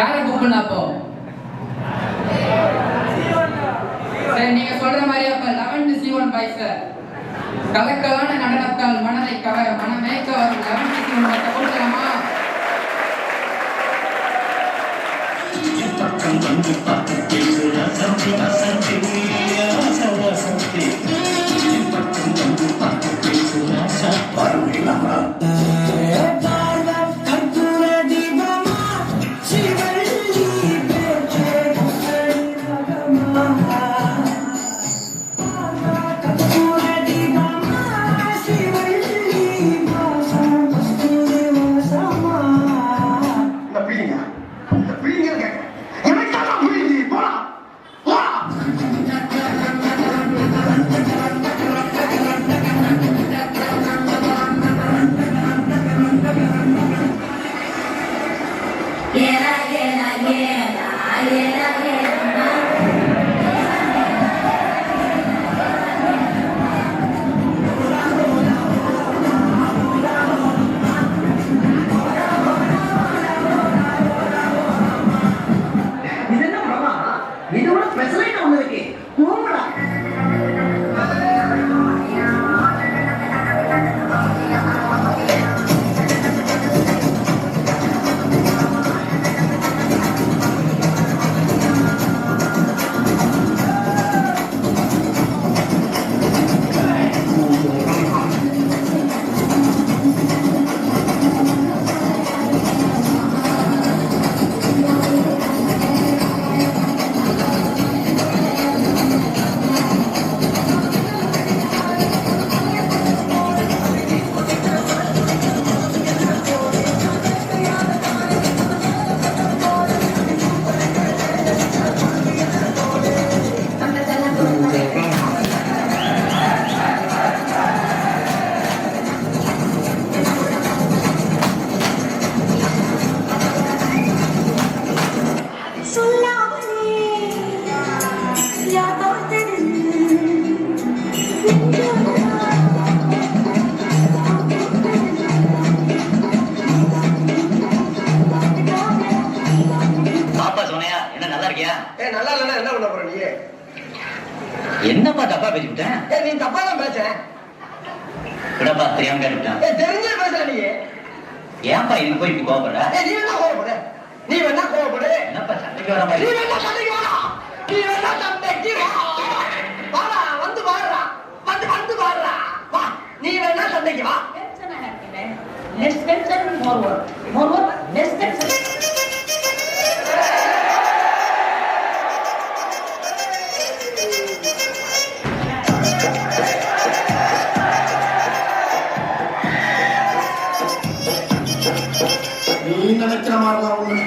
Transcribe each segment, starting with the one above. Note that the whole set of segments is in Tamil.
யாரை புக் பண்ண அப்போ? சரி, நீங்க சொல்ற மாதிரி அப்ப 11 C1 பாய்ஸ் கலக்கலான நடனத்தால் மனதை கவர மனமேக்க வரும் 11 C1 பாய்ஸ் கொடுக்கலாமா? என்னப்பா தப்பா பேசிவிட்டேன்? நீ தப்பா தான் பேச. விடப்பா தெரியாம கேட்டுட்டேன். தெரிஞ்சே பேச நீ. ஏன்பா இது போய் இப்படி கோவப்படுற? நீ வேணா கோவப்படு. நீ வேணா கோவப்படு. என்னப்பா சண்டைக்கு வர மாதிரி? நீ வேணா சண்டைக்கு வா. நீ வேணா சண்டைக்கு வா. வாடா வந்து வாடா. வந்து வாடா. வா. நீ வேணா சண்டைக்கு வா. Let's get forward. Forward. Let's get நினைக்கிற மாதிரி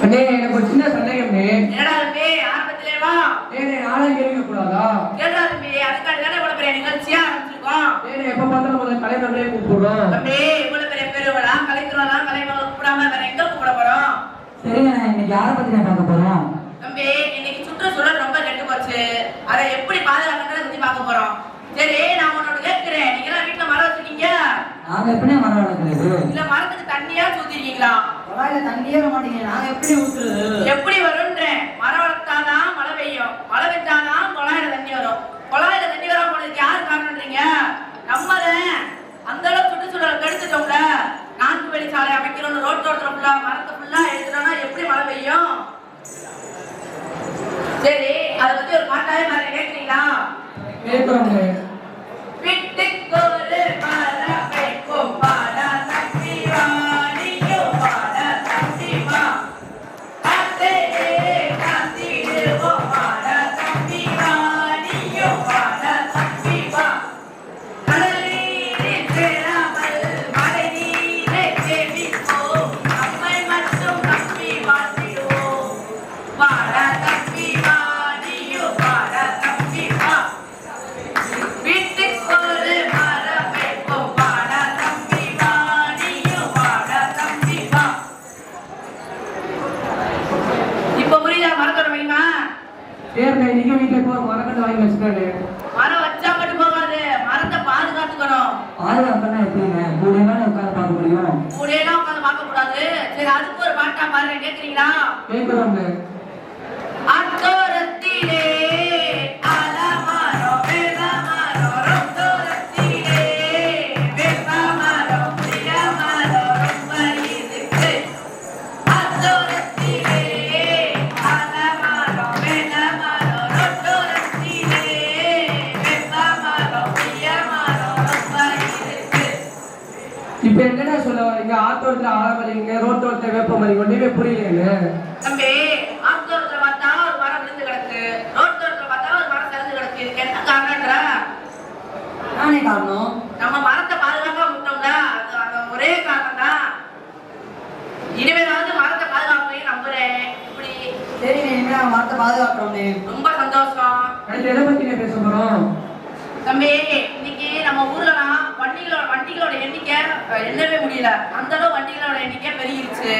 அண்ணே எனக்கு ஒரு சின்ன சந்தேகம். என்னடா தம்பி ஆரம்பத்திலே வா. நானும் கேட்க கூடாதா? கேட்டா தம்பி அதுக்காக தானே இவ்வளவு பெரிய நிகழ்ச்சியா ஆரம்பிச்சிருக்கோம். எப்ப பார்த்தாலும் முதல்ல கலைஞர்களே கூப்பிடுறோம். தம்பி இவ்வளவு பெரிய பெருவிழா கலைக்கிறோம் கலைஞர்கள் கூப்பிடாம வேற எங்க கூப்பிட போறோம்? சரிங்க, இன்னைக்கு யாரை பத்தி நான் பார்க்க போறோம்? தம்பி இன்னைக்கு சுற்றுச்சூழல் ரொம்ப கெட்டு போச்சு. அதை எப்படி பாதுகாக்கிறத பத்தி பார்க்க போறோம். சரி நான் உன்னோட கேட்கிறேன், நீங்க எல்லாம் வீட்டுல மரம் வச்சிருக்கீங்க நாங்க எப்படி மரம் வளர்க்குறது? இல்ல மரத்துக்கு தண்ணியா ஊத்திருக்கீங்களா? குழாயில தண்ணியே வர மாட்டேங்குது, நாங்க எப்படி ஊத்துறது? எப்படி வரும்ன்றேன். மரம் வளர்த்தாதான் மழை பெய்யும், மழை பெஞ்சாதான் குழாயில தண்ணி வரும். குழாயில தண்ணி வராம போனதுக்கு யாரு காரணம்ன்றீங்க? நம்மதான் அந்த அளவுக்கு சுற்றுச்சூழலை கெடுத்துட்டோம்ல. 4 வழி சாலை அமைக்கிறோம், ரோட்டோரத்துல ஃபுல்லா மரத்தை ஃபுல்லா எடுத்துட்டோம்னா எப்படி மழை பெய்யும்? சரி, அதை பத்தி ஒரு பாட்டாவே மாதிரி கேட்கிறீங்களா? கேட்குறோங்க. வீட்டுக்கு ஒரு மரம் வைப்போம், பாடா தம்பி வா, நீயும் பாடா தம்பி வா. காத்தே காத்திடுவோம், பாடா தம்பி வா, நீயும் பாடா தம்பி வா. கடல் நீரில் சேராமல் மழை நீரை சேமிப்போம், நம்மை மட்டும் நம்பி வாழ்ந்திடுவோம். பாடா தம்பி வா, நீயும் பாடா தம்பி வா. வீட்டுக்கு ஒரு மரம் வைப்போம், பாடா தம்பி வா, நீயும் பாடா தம்பி வா. இப்ப புரியுதா மரத்தோட மகிமா? சரிண்ணே, நீங்க வீட்டுல இப்போ மரக்கட்டு வாங்கி வச்சுட்டாரு. மரம் வச்சா மட்டும் போகாது, மரத்தை பாதுகாத்துக்கணும். பாதுகாப்புனா எப்படிங்க? கூட உட்காந்து பார்க்க முடியும்? கூடையெல்லாம் உட்காந்து பார்க்க கூடாது. சரி, அதுக்கு ஒரு பாட்டா பாருங்க, கேட்கிறீங்களா? கேட்குறோங்க. அத்தோரத்திலே அலமரம் வேலமரம், ரொத்தோரத்திலே வேப்பமரம் பிரியமரம் ரொம்ப இருக்கு. அத்தோரத்திலே அலமரம் வேலமரம், ரொத்தோரத்திலே வேப்பமரம் பிரியமரம் ரொம்ப இருக்கு. இப்ப என்னடா சொல்ல வரீங்க? ஆத்தோரத்துல ஆலமரிங்க, ரோட்டோரத்துல வேப்பமரி, ஒண்ணுமே புரியலைங்க. தம்பி, ஆத்தோரத்துல பார்த்தா ஒரு மரம் விழுந்து கிடக்கு, ரோட்டோரத்துல பார்த்தா ஒரு மரம் திறந்து கிடக்கு. இதுக்கு என்ன காரணம்ன்ற? நானே காரணம். நம்ம மரத்தை பாதுகாப்பாக விட்டோம்ல, அது அந்த ஒரே காரணம் தான். இனிமேலாவது மரத்தை பாதுகாப்பையும் நம்புறேன். இப்படி சரி, இனிமே நான் மரத்தை பாதுகாக்கிறோம்னே. ரொம்ப சந்தோஷம். அடுத்து எதை பத்தி பேச போறோம்? தம்பி, இன்னைக்கு நம்ம ஊர்லலாம் வண்டிகளோட எண்ணிக்கை எண்ணவே முடியல. அந்த அளவு வண்டிகளோட எண்ணிக்கை பெருகிருச்சு.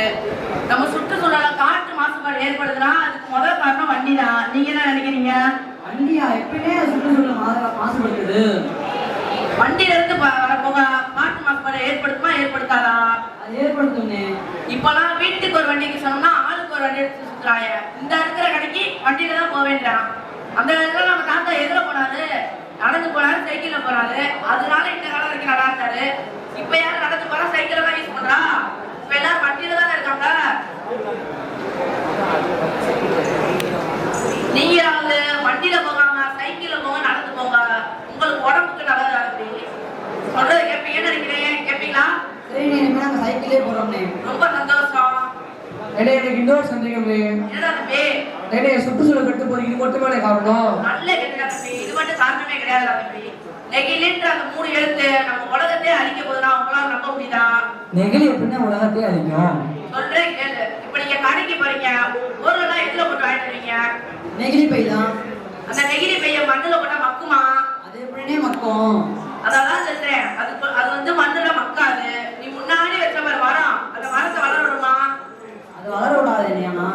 நம்ம சுற்றுச்சூழல காற்று மாசுபாடு ஏற்படுதுன்னா அதுக்கு முதல் காரணம் வண்டி தான். நீங்க என்ன நினைக்கிறீங்க? வண்டியா எப்பயுமே சுற்றுச்சூழல் மாசுபடுத்துது. வண்டியில இருந்து வர போக காற்று மாசுபாடு ஏற்படுத்துமா ஏற்படுத்தாதா? அது ஏற்படுத்தும்னே. இப்பெல்லாம் வீட்டுக்கு ஒரு வண்டிக்கு சொன்னோம்னா ஆளுக்கு ஒரு வண்டி எடுத்து சுத்துறாங்க. இந்த இருக்கிற கடைக்கு வண்டியில தான் போக வேண்டாம். அந்த இடத்துல நம்ம தாத்தா எதுல போனாரு? நடந்து போனாரு, சைக்கிள்ல போறாரு. அதனால இந்த காலம் வரைக்கும் நல்லா இருந்தாரு. இப்ப யாரும் நடந்து போறா, சைக்கிள் தான் யூஸ் பண்றா. இப்ப எல்லாரும் வண்டியில தானே இருக்காங்க. நீங்க வண்டியில போகாம சைக்கிள்ல போங்க, நடந்து போங்க. உங்களுக்கு உடம்புக்கு நல்லதா இருக்கு. சொல்றதை கேட்பீங்கன்னு நினைக்கிறேன். கேட்பீங்களா? சரி, இனிமே நாங்க சைக்கிளே போறோம்னே. ரொம்ப சந்தோஷம். எனக்கு இன்னொரு சந்தேகம். என்னடா தம்பி? சுற்றுச்சூழல் கட்டு போறீங்க, இது மட்டுமே காரணம். நல்ல கேட்டுடா தம்பி, இது மட்டும் காரணமே கிடையாதுடா தம்பி. நெகிழின்ற அந்த 3 எழுத்து நம்ம உலகத்தையே அழிக்க போதுனா அவங்களால நம்ப முடியுதா? நெகிழி எப்படின்னா உலகத்தையே அழிக்கும். சொல்றேன் கேளு. இப்ப நீங்க கடைக்கு போறீங்க, பொருளெல்லாம் எதுல போட்டு வாங்கிட்டு வரீங்க? நெகிழி பை தான். அந்த நெகிழி பைய மண்ணுல போட்டா மக்குமா? அது எப்படின்னே மக்கும். அதான் சொல்றேன். அது வந்து மண்ணுல மக்காது. நீ முன்னாடி வச்ச மாதிரி மரம், அந்த மரத்தை வளர விடுமா? அது வளர விடாது இல்லையானா?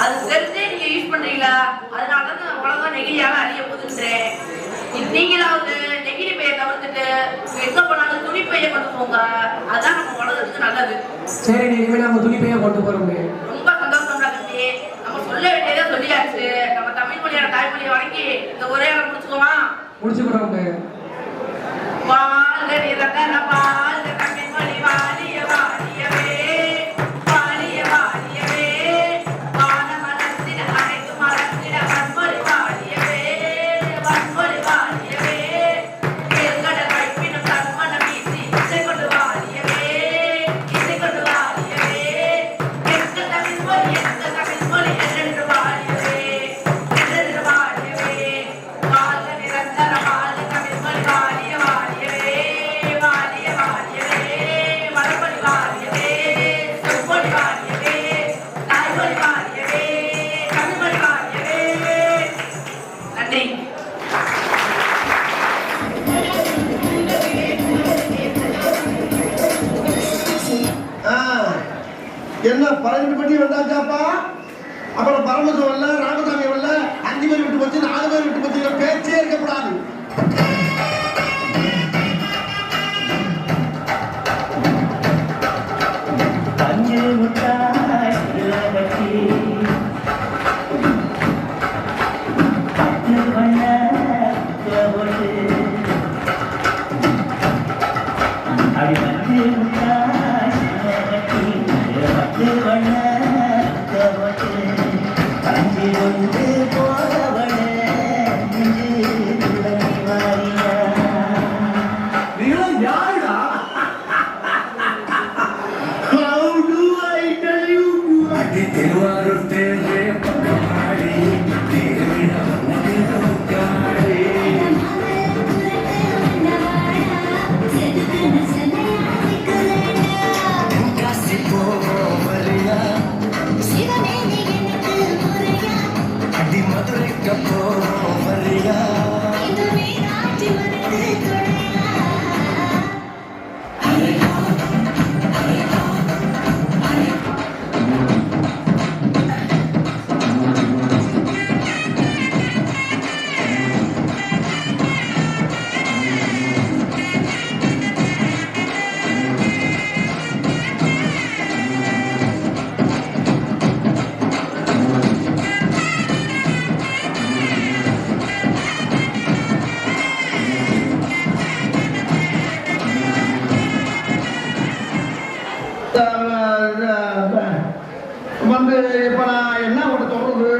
அது தெரிஞ்சே நீங்க யூஸ் பண்றீங்களா? அதனாலதான் உலகம் நெகிழியால அழிய போகுதுன்றேன். நீங்களாவது நெகிழி பையை தவிர்த்துட்டு எங்க போனாலும் துணி பையை கொண்டு போங்க. அதான் நம்ம உலகத்துக்கு நல்லது. சரி, இனிமே நம்ம துணி பையை கொண்டு போறோம். ரொம்ப சந்தோஷம் தம்பி. நம்ம சொல்ல வேண்டியதை சொல்லியாச்சு. நம்ம தமிழ் மொழியோட தாய்மொழியை வழங்கி இந்த உரையாட முடிச்சுக்கோமா? முடிச்சுக்கிறோம். வாழ்க நிரந்தர வாழ்க தமிழ் மொழி வாழிய வாழியவே, வாழிய வாழியவே. வான மலர்ந்திட அனைத்து மலர்ந்திட வன்மொழி வாழியவே, வன்மொழி வாழியவே. கேள்கடல் வைப்பினும் தன்மனம் வீசி இசை கொண்டு வாழியவே, இசை கொண்டு வாழியவே. எங்கள் தமிழ் மொழி என்றென்று வாழியவே, என்றென்று வாழியவே. வாழ்க நிரந்தர வாழ்க தமிழ் மொழி வாழிய வாழியவே, வாழிய வாழியவே. வடமொழி வாழியவே, செம்மொழி வாழியவே, தாய்மொழி வாழியவே, தமிழ்மொழி வாழியவே. நன்றி. என்ன 18 மணி வந்தாச்சாப்பா? அப்புறம் பரமசம் வரல, ராமசாமி வரல, 5 பேர் விட்டு போச்சு, 4 பேர் விட்டு போச்சு. பேச்சே இருக்கக்கூடாது. வந்து இப்ப நான் என்ன ஒன்று சொல்றது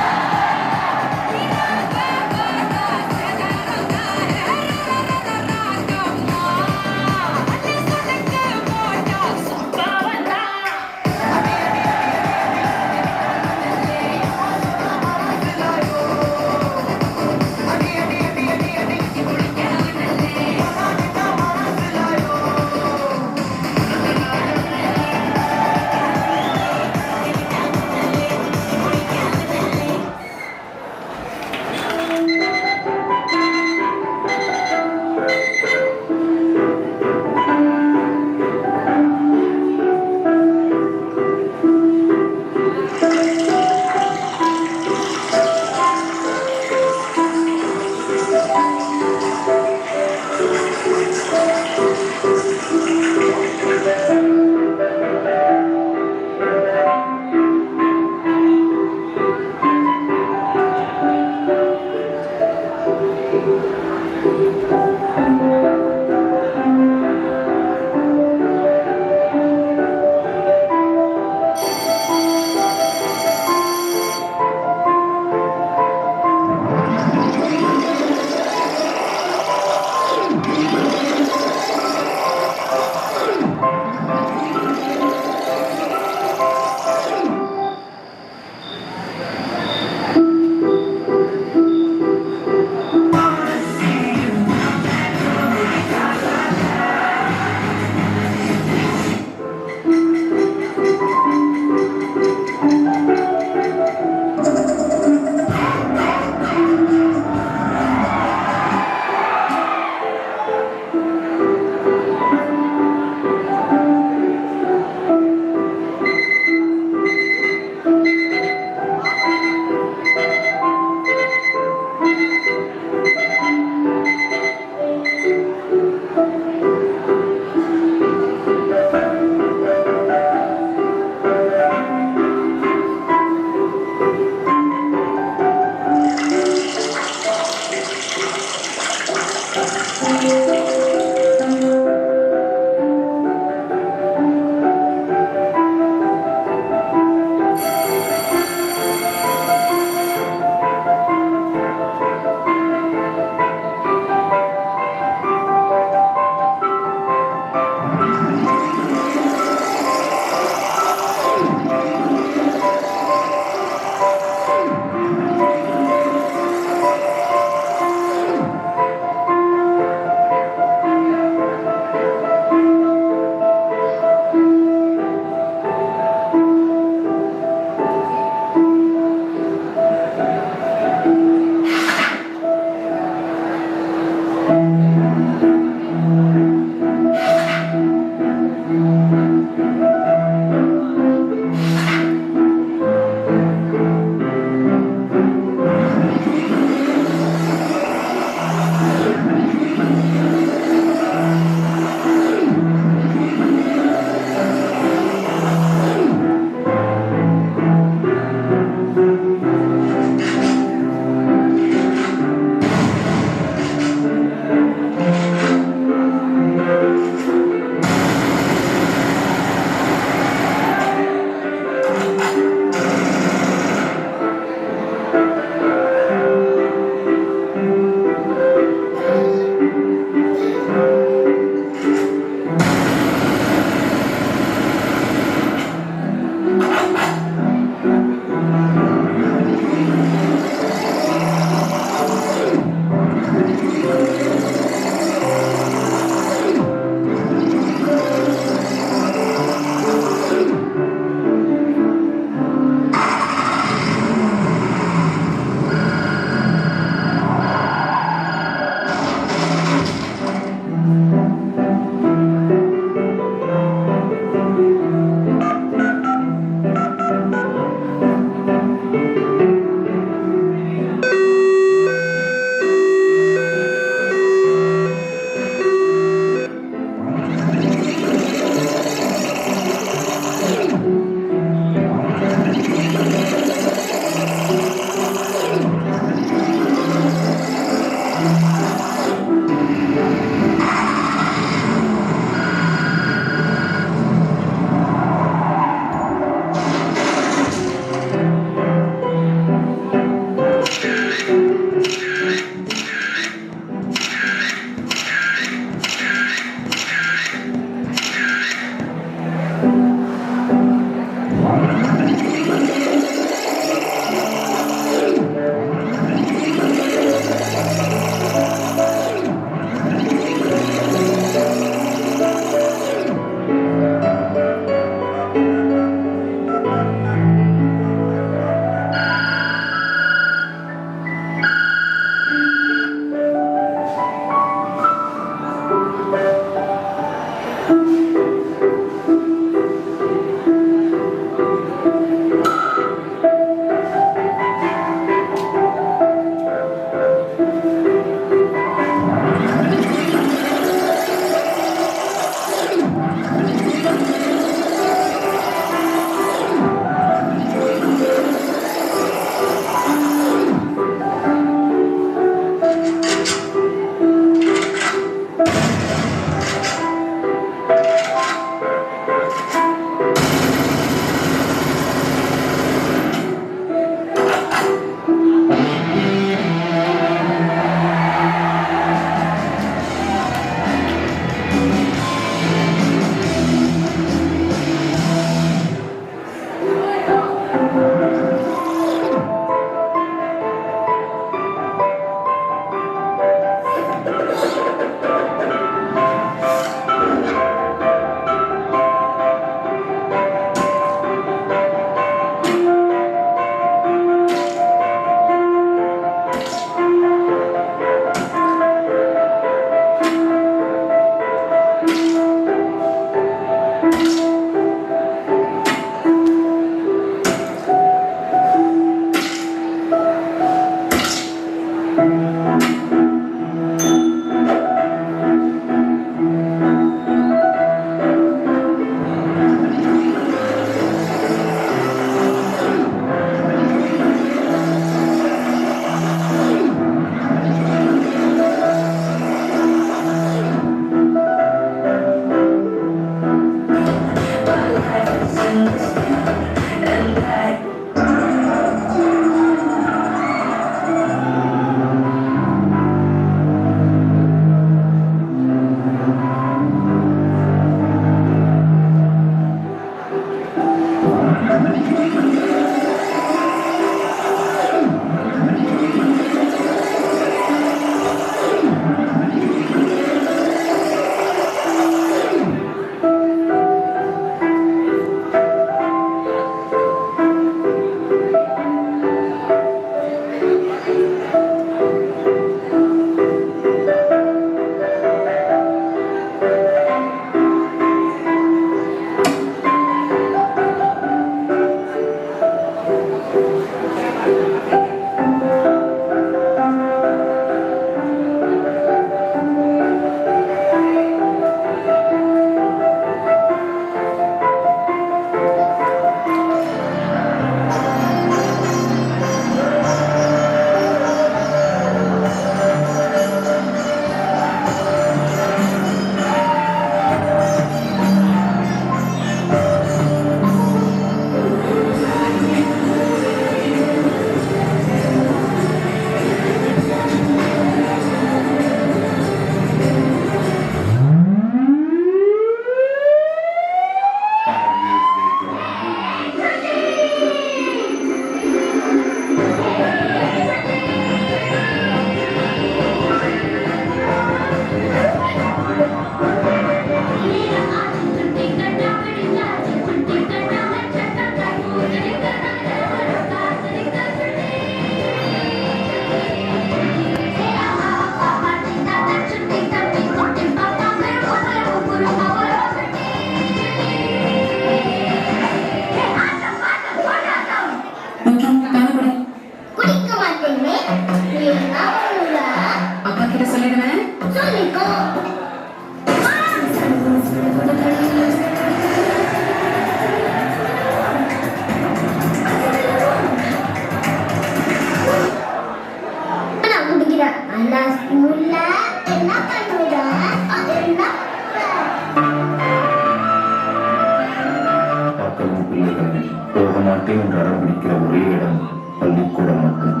மாட்டேன் என்று அடம் பிடிக்கிற ஒரே இடம் பள்ளிக்கூடம் மட்டும்.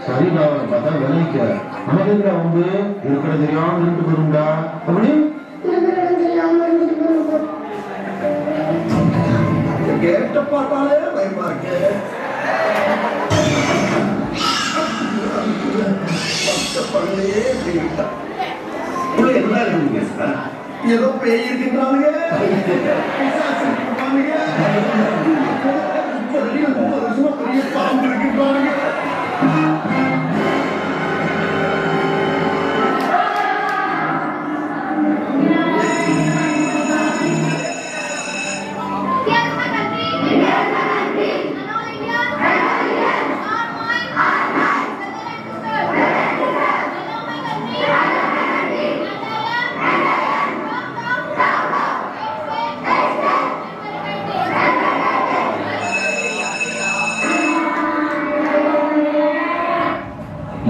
சரிதாவனை பார்த்தா விளைவிக்கிற நமக்கு இருக்கிற வந்து இருக்கிற தெரியாம இருந்து போயிருந்தா அப்படி கேட்ட பார்த்தாலே பயமா இருக்கு. ஏதோ பேய் இருக்கின்றானுங்க. பெரிய பாம்பு இருக்கின்றானுங்க.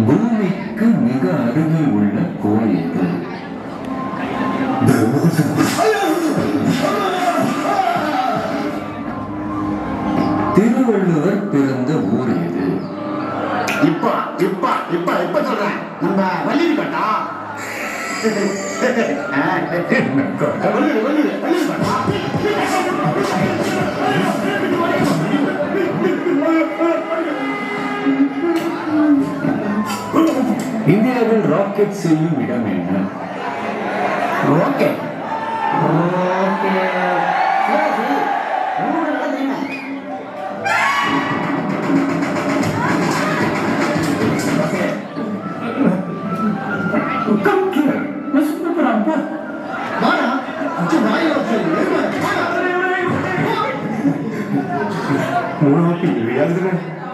பூமிக்கு மிக அருகில் உள்ள கோயில் திருவள்ளுவர் பிறந்த ஊர் இது. இப்ப இப்ப இப்ப இப்ப சொல்றேன் நம்ம வள்ளி கட்டா இந்தியாவில் ராக்கெட் செல்லும் இடம் என்ன? ராக்கெட்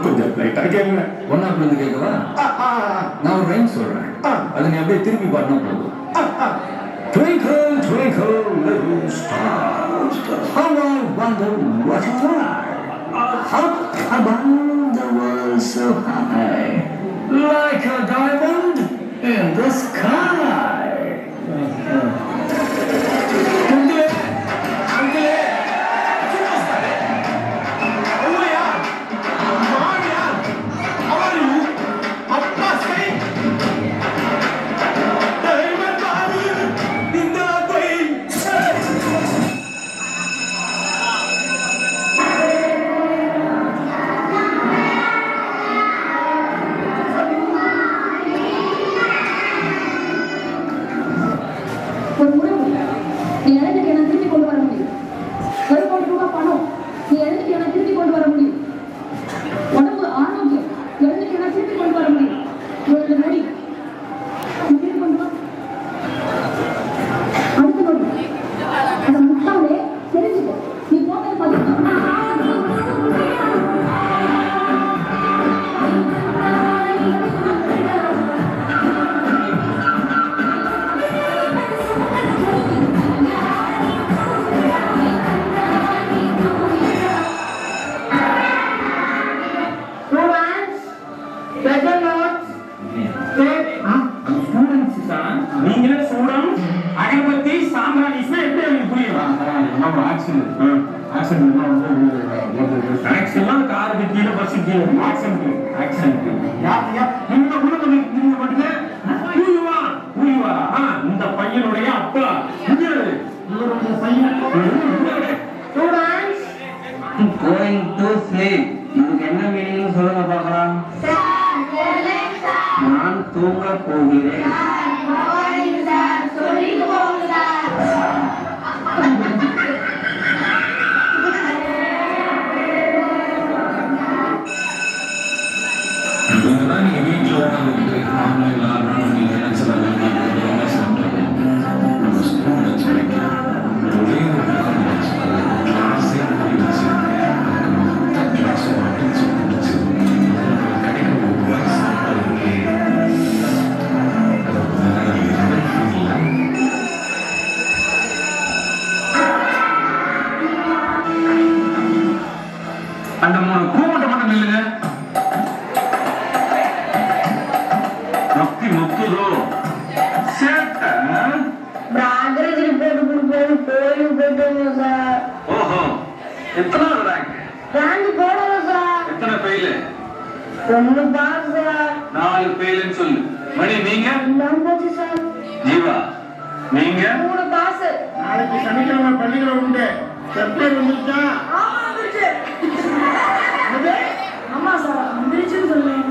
கொஞ்சம் லைட்டா கேளுங்க. ஒன்னாப்புல இருந்து கேட்கவா? நான் ஒரு ரைம் சொல்றேன், அதை நீ அப்படியே திருப்பி பாடினா போதும். Twinkle, twinkle, little star, how I wonder what you are. Up above the world so high, like a diamond in the sky. இந்த பையனுடைய அப்பா Going to sleep. இதுக்கு என்ன மீனிங் சொல்லுங்க பார்க்கலாம். நான் தூங்க போகிறேன். நீங்க வீட்டுல உட்காந்துட்டு ஆன்லைன்ல ஆடுறோம் நீங்க நினைச்சலாம் நம்ம ஸ்கூல் வச்சு ஒரே ஒரு கிளாஸே முடிச்சு கிளாஸ் முடிச்சு கிடைக்கிற ஒரு வயசு அந்த 3 கூமட்டை மட்டும் நில்லுங்க. நொக்கி முத்துதோ சேட்ட ஓஹோ எத்தனாவது ரேங்க் எத்தனை ஃபெயில் 4 ஃபெயில்னு சொல்லு. மணி நீங்க ஜீவா நீங்க நாளைக்கு சனிக்கிழமை பள்ளிக்கூடம் உண்டு. செப்டம்பர் வந்துருச்சா? ஆமா சார் வந்துருச்சுன்னு சொன்னேன்.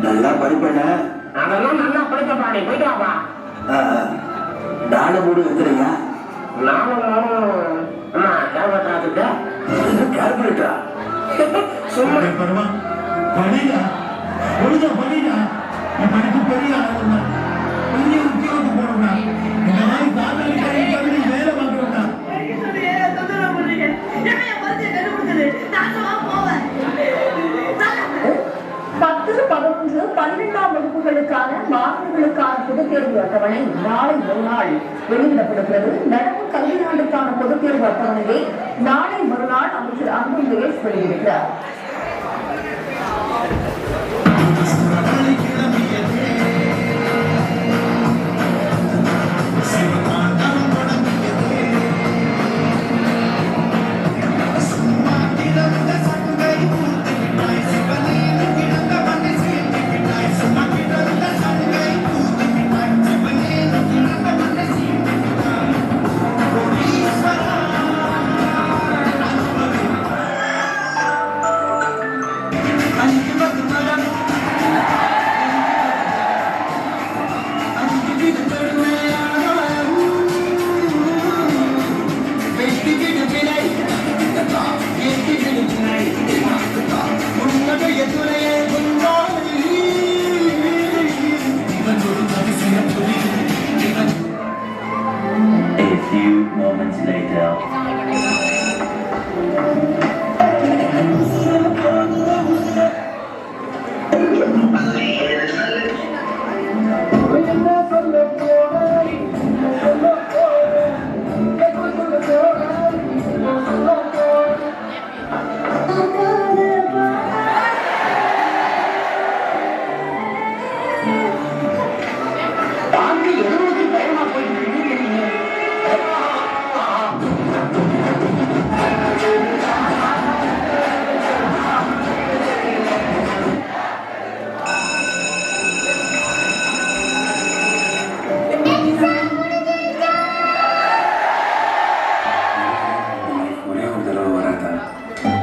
நல்லா படிப்பேன. அதெல்லாம் நல்லா படிக்கப்பா. நீ போயிட்டு வாப்பா. நாலு மூடு இருக்கிறீங்க. கால்குலேட்டரா சும்மா படிடா ஒழுங்கா படிடா. என் படிப்பு பெரிய ஆளுங்க பெரிய உத்தியோகத்துக்கு போறோம்னா இந்த மாதிரி காதலி வேலை பார்க்கணும்னா 10, 11, 12ஆம் வகுப்புகளுக்கான மாணவர்களுக்கான பொதுத் தேர்வு அட்டவணை நாளை மறுநாள் வெளியிடப்படுகிறது. நடப்பு கல்வியாண்டுக்கான பொதுத் தேர்வு அட்டவணையை நாளை மறுநாள் அமைச்சர் அன்பில் மகேஷ் வெளியிடுகிறார். A few moments later.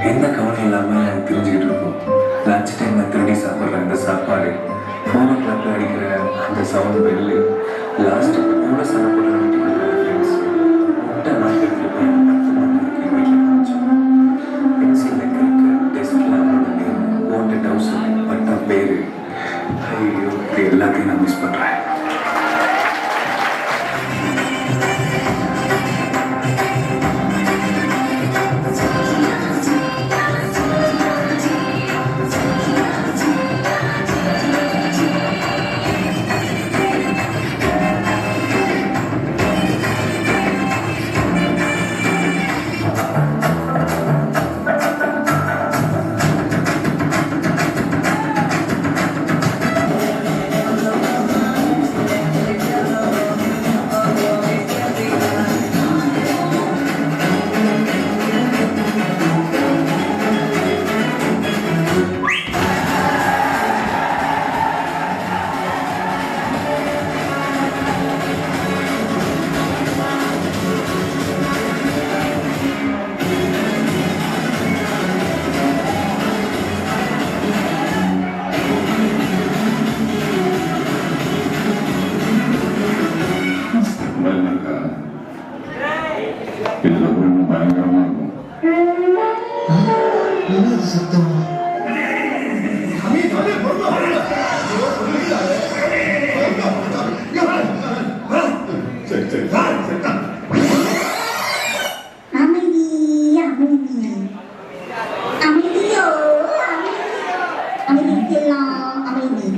எந்த கவனம் இல்லாமல் தெரிஞ்சுக்கிட்டு இருக்கோம். லஞ்ச் டைமில் திருடி சாப்பிட்ற அந்த சாப்பாடு, 4 o'clock அடிக்கிற அந்த சவுண்ட் பெல்லு, லாஸ்ட் கூட சாப்பிட்ற ஃப்ரெண்ட்ஸ் முட்டை மார்க்கெட்டில் போய் 10 மணிக்கு வீட்டில் காமிச்சோம். பென்சிலில் கிறுக்க டெஸ்கில் அவனோட நேம், போட்ட டவுசர், பட்டா பேர். ஐயோ, இது எல்லாத்தையும் நான் மிஸ் பண்ணுறேன். இதுல ரொம்ப பயங்கரமா இருக்கும். சத்தம் சரி சரி அமைதி அமைதி அமைதியோ அமைதிக்கெல்லாம் அமைதி